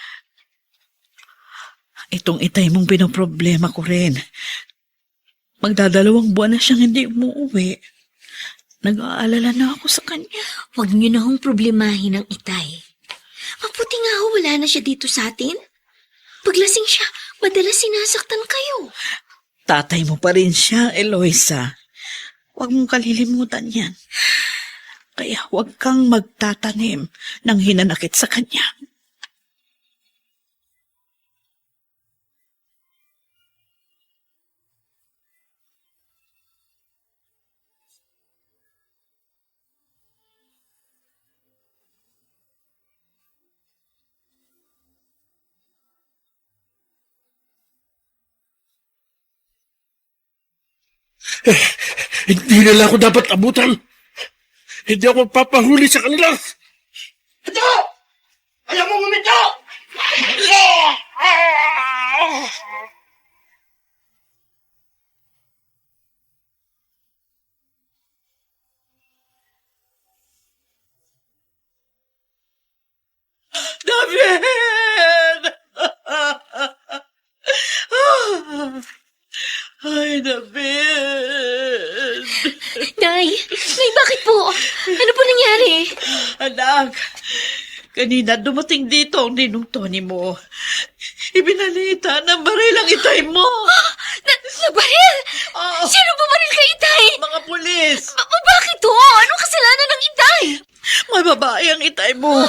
Itong itay mong pinoproblema ko rin. Magdadalawang buwan na siyang hindi umuwi. Nag-aalala na ako sa kanya. Huwag niyo na hong problemahin ang itay. Mabuti nga wala na siya dito sa atin. Paglasing siya, madalas sinasaktan kayo. Tatay mo pa rin siya, Eloisa. Huwag mong kalilimutan yan. Kaya huwag kang magtatanim ng hinanakit sa kanya. Hindi nila ako dapat abutan. Hindi ako papahuli sa kanila. Ito! Ayaw mo gumito! David! Ay, David! Nay, bakit po? Ano po nangyari? Anak, kanina dumating dito ang ninong Tony mo. Ibinalita ng baril ang itay mo. Nabaril? Oo. Sino bumaril kay itay? Mga pulis. Bakit to? Anong kasalanan ng itay? May babae ang itay mo.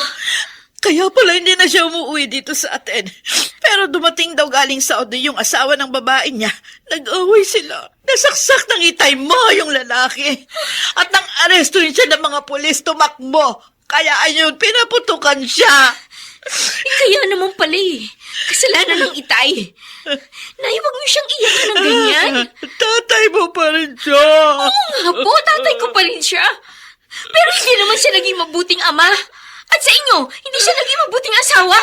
Kaya pala hindi na siya umuwi dito sa atin. Pero dumating daw galing Saudi yung asawa ng babae niya. Nag-away sila. Nasaksak ng itay mo yung lalaki. At nang arestuhin siya ng mga pulis, tumakbo. Kaya ayun, pinaputukan siya. Kaya naman pala kasalanan ng itay. Nay, huwag niyo siyang iyakan ng ganyan. Tatay mo pa rin siya. Oo nga po, tatay ko pa rin siya. Pero hindi naman siya naging mabuting ama. At sa inyo, hindi siya naging mabuting asawa.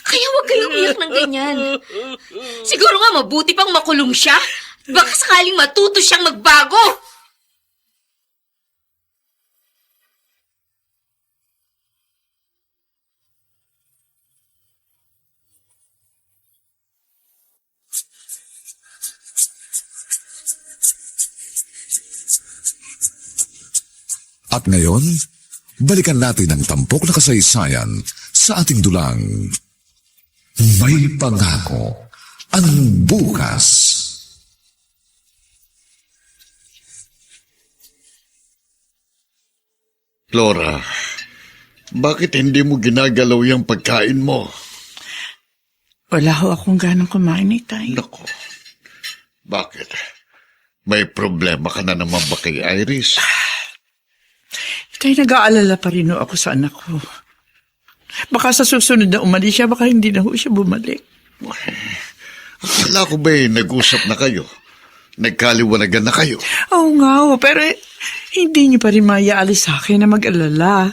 Kaya huwag kayong iyak ng ganyan. Siguro nga mabuti pang makulong siya. Baka sakaling matuto siyang magbago. At ngayon, balikan natin ang tampok na kasaysayan sa ating dulang. May pangako ang bukas. Flora, bakit hindi mo ginagalaw yung pagkain mo? Wala ho akong ganang kumain ni Tay. Nako, bakit? May problema ka na naman ba kay Iris? Tay, nag-aalala pa rin ho ako sa anak ko. Baka sa susunod na umalis siya, baka hindi na ho siya bumalik. Akala ko ba'y nag-usap na kayo? Nagkaliwanagan na kayo? Oo nga ho, pero hindi niyo pa rin mayaalis sa akin na mag-alala.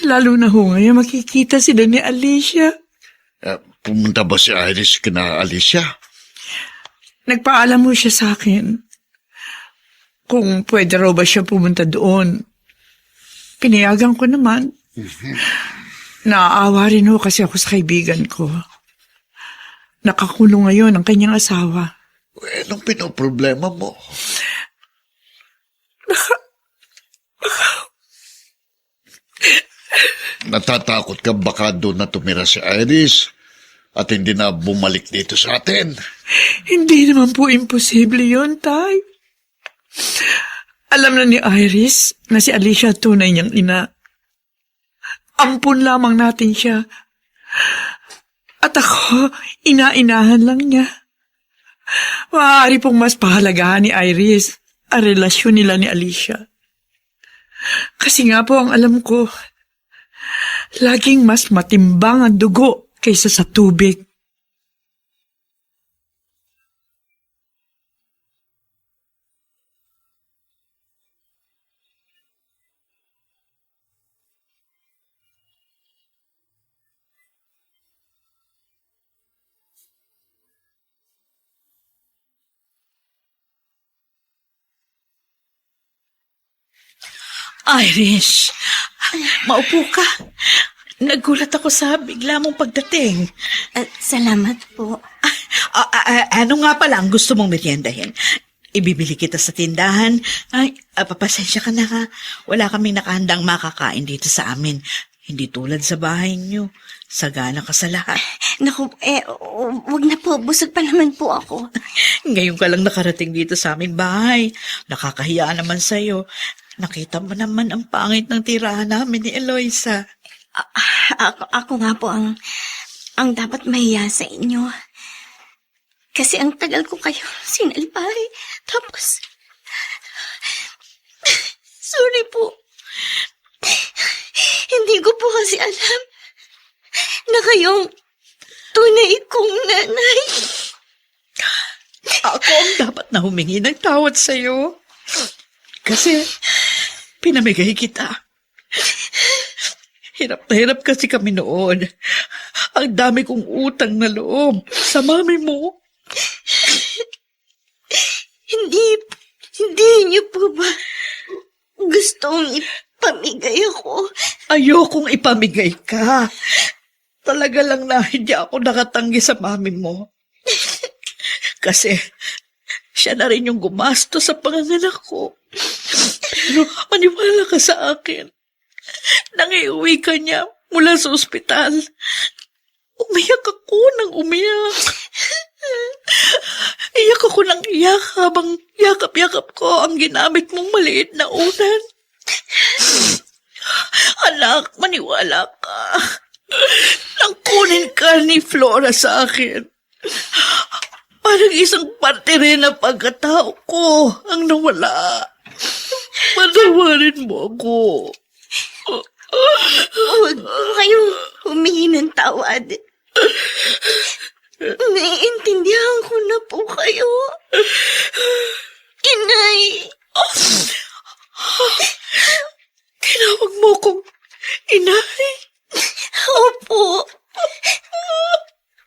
Lalo na ho ngayon, makikita sila ni Alicia. Pumunta ba si Iris kina Alicia? Nagpaalam mo siya sa akin kung pwede raw ba siya pumunta doon. Pinayagan ko naman. Naaawa rin ho kasi ako sa kaibigan ko. Nakakulong ngayon ang kanyang asawa. Anong pinoproblema mo? Natatakot ka baka doon na tumira si Iris at hindi na bumalik dito sa atin? Hindi naman po imposible yun, Tay. Alam na ni Iris na si Alicia tunay niyang ina. Ampun lamang natin siya. At ako, ina-inahan lang niya. Maaari pong mas pahalagahan ni Iris ang relasyon nila ni Alicia. Kasi nga po ang alam ko, laging mas matimbang ang dugo kaysa sa tubig. Irish, maupo ka. Nagulat ako sa bigla mong pagdating. Salamat po. Ano nga pala ang gusto mong meriendahin? Ibibili kita sa tindahan. Ay, papasensya ka na ha. Wala kaming nakahandang makakain dito sa amin. Hindi tulad sa bahay niyo. Sagana ka sa lahat. Naku, wag na po. Busog pa naman po ako. Ngayon ka lang nakarating dito sa aming bahay. Nakakahiya naman sa'yo. Nakita mo naman ang pangit ng tirahan namin ni Eloisa. Ako nga po ang dapat mahiya sa inyo. Kasi ang tagal ko kayo sinalpay. Tapos, sorry po. Hindi ko po kasi alam na kayong tunay kong nanay. Ako ang dapat na humingi ng tawad sa'yo. Kasi, pinamigay kita. Hirap na hirap kasi kami noon. Ang dami kong utang na loob sa mami mo. Hindi niyo po ba gustong ipamigay ako? Ayokong ipamigay ka. Talaga lang na hindi ako nakatanggi sa mami mo. Kasi, siya na rin yung gumasto sa panganganak ko. Pero maniwala ka sa akin. Nang iuwi ka niya mula sa ospital, umiyak ako ng umiyak. Iyak ako ng iyak habang yakap-yakap ko ang ginamit mong maliit na unan. Anak, maniwala ka. Nang kunin ka ni Flora sa akin. Parang isang parte rin ng pagkatao ko ang nawala. Patawarin mo ako. Huwag kayong humingi ng tawad. Naiintindihan ko na po kayo. Inay! Tinawag mo kong inay? Opo.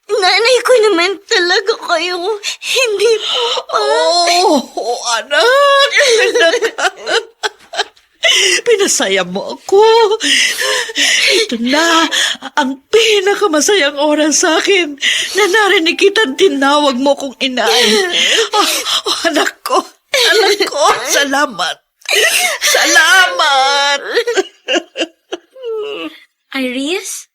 Nanay ko naman talaga kayo. Hindi po pa. Oh, anak! Pinasaya mo ako. Ito na ang pinakamasayang oras sa akin na narinig kitang tinawag mo kong inay. Anak ko, salamat. Salamat! Iris?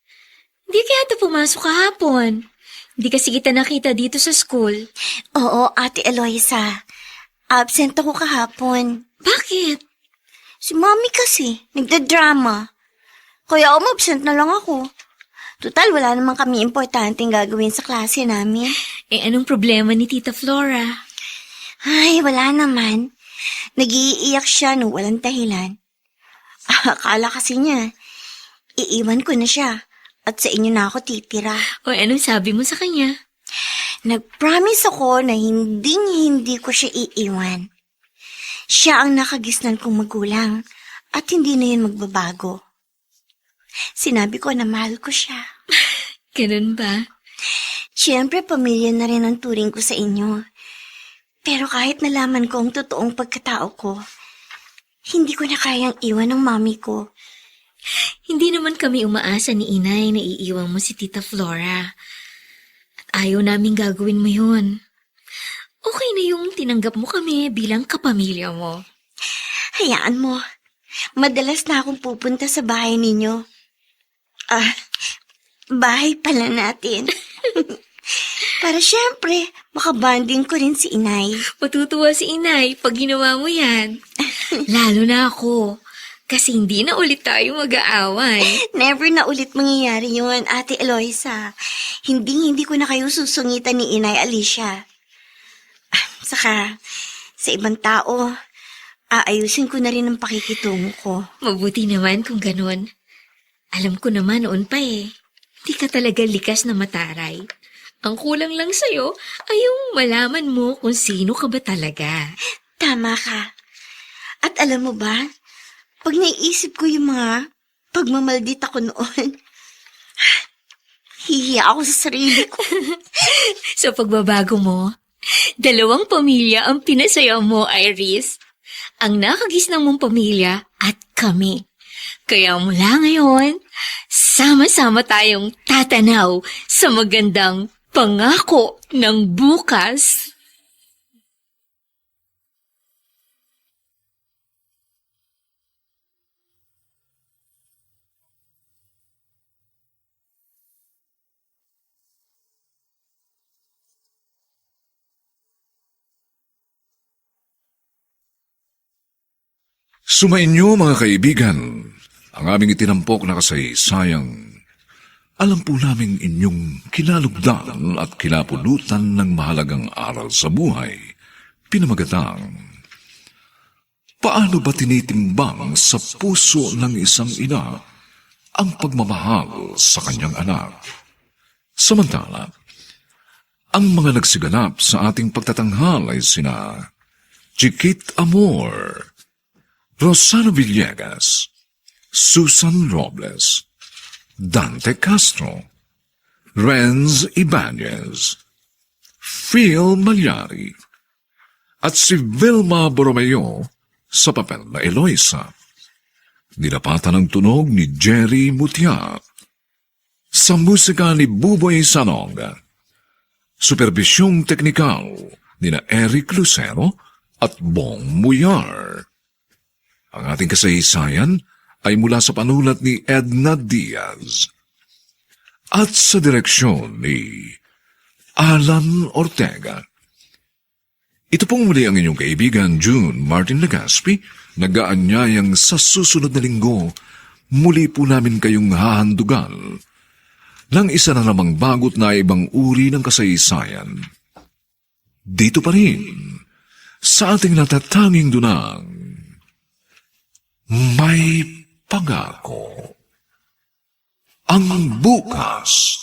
Hindi kaya ito pumasok kahapon. Hindi kasi kita nakita dito sa school. Oo, Ate Eloisa. Absent ako kahapon. Bakit? Si Mami kasi, nagdadrama. Kaya umabsent na lang ako. Total, wala naman kami importanteng gagawin sa klase namin. Eh, anong problema ni Tita Flora? Ay, wala naman. Nag-iiyak siya nung walang dahilan. Akala kasi niya, iiwan ko na siya at sa inyo na ako titira. O anong sabi mo sa kanya? Nag-promise ako na hindi ko siya iiwan. Siya ang nakagisnan kong magulang at hindi na yun magbabago. Sinabi ko na mahal ko siya. Ganun ba? Siyempre, pamilya na rin ang turing ko sa inyo. Pero kahit nalaman ko ang totoong pagkatao ko, hindi ko na kayang iwan ng mami ko. Hindi naman kami umaasa ni Inay na iiwan mo si Tita Flora. At ayaw namin gagawin mo yun. Okay na yung tinanggap mo kami bilang kapamilya mo. Hayaan mo. Madalas na akong pupunta sa bahay ninyo. Bahay pala natin. Para syempre, makabanding ko rin si Inay. Matutuwa si Inay pag ginawa mo yan. Lalo na ako. Kasi hindi na ulit tayo mag-aaway. Never na ulit mangyayari yun, Ate Eloisa. Hindi ko na kayo susungitan ni Inay Alicia. Saka, sa ibang tao, aayusin ko na rin ang pakikitungo ko. Mabuti naman kung ganun. Alam ko naman noon pa eh. Hindi ka talaga likas na mataray. Ang kulang lang sa'yo ay yung malaman mo kung sino ka ba talaga. Tama ka. At alam mo ba, pag naisip ko yung mga pagmamaldit ako noon, hihiya ako sa sarili ko. Sa pagbabago mo, 2 pamilya ang pinasaya mo, Iris. ang nakagisnang mong pamilya at kami. Kaya mula ngayon, sama-sama tayong tatanaw sa magandang pangako ng bukas. Sumainyo mga kaibigan, ang aming itinampok na kasaysayang. Alam po namin inyong kinalugdan at kinapulutan ng mahalagang aral sa buhay, pinamagatang. Paano ba tinitimbang sa puso ng isang ina ang pagmamahal sa kanyang anak? Samantala, ang mga nagsiganap sa ating pagtatanghal ay sina Chiquit Amor, Rosana Villegas, Susan Robles, Dante Castro, Renz Ibanez, Phil Malyari, at si Vilma Borromeo sa papel na Eloisa. Nilapatan ang tunog ni Jerry Mutia. Sa musika ni Buboy Sanog. Supervisyong teknikal ni na Eric Lucero at Bong Muyar. Ang ating kasaysayan ay mula sa panulat ni Edna Diaz at sa direksyon ni Alan Ortega. Ito pong muli ang inyong kaibigan June Martin Legaspi, nag-aanyayang sa susunod na linggo, muli po namin kayong hahandugan ng isa na namang bagot na ibang uri ng kasaysayan. Dito pa rin, sa ating natatanging dunang, may pangako ang bukas.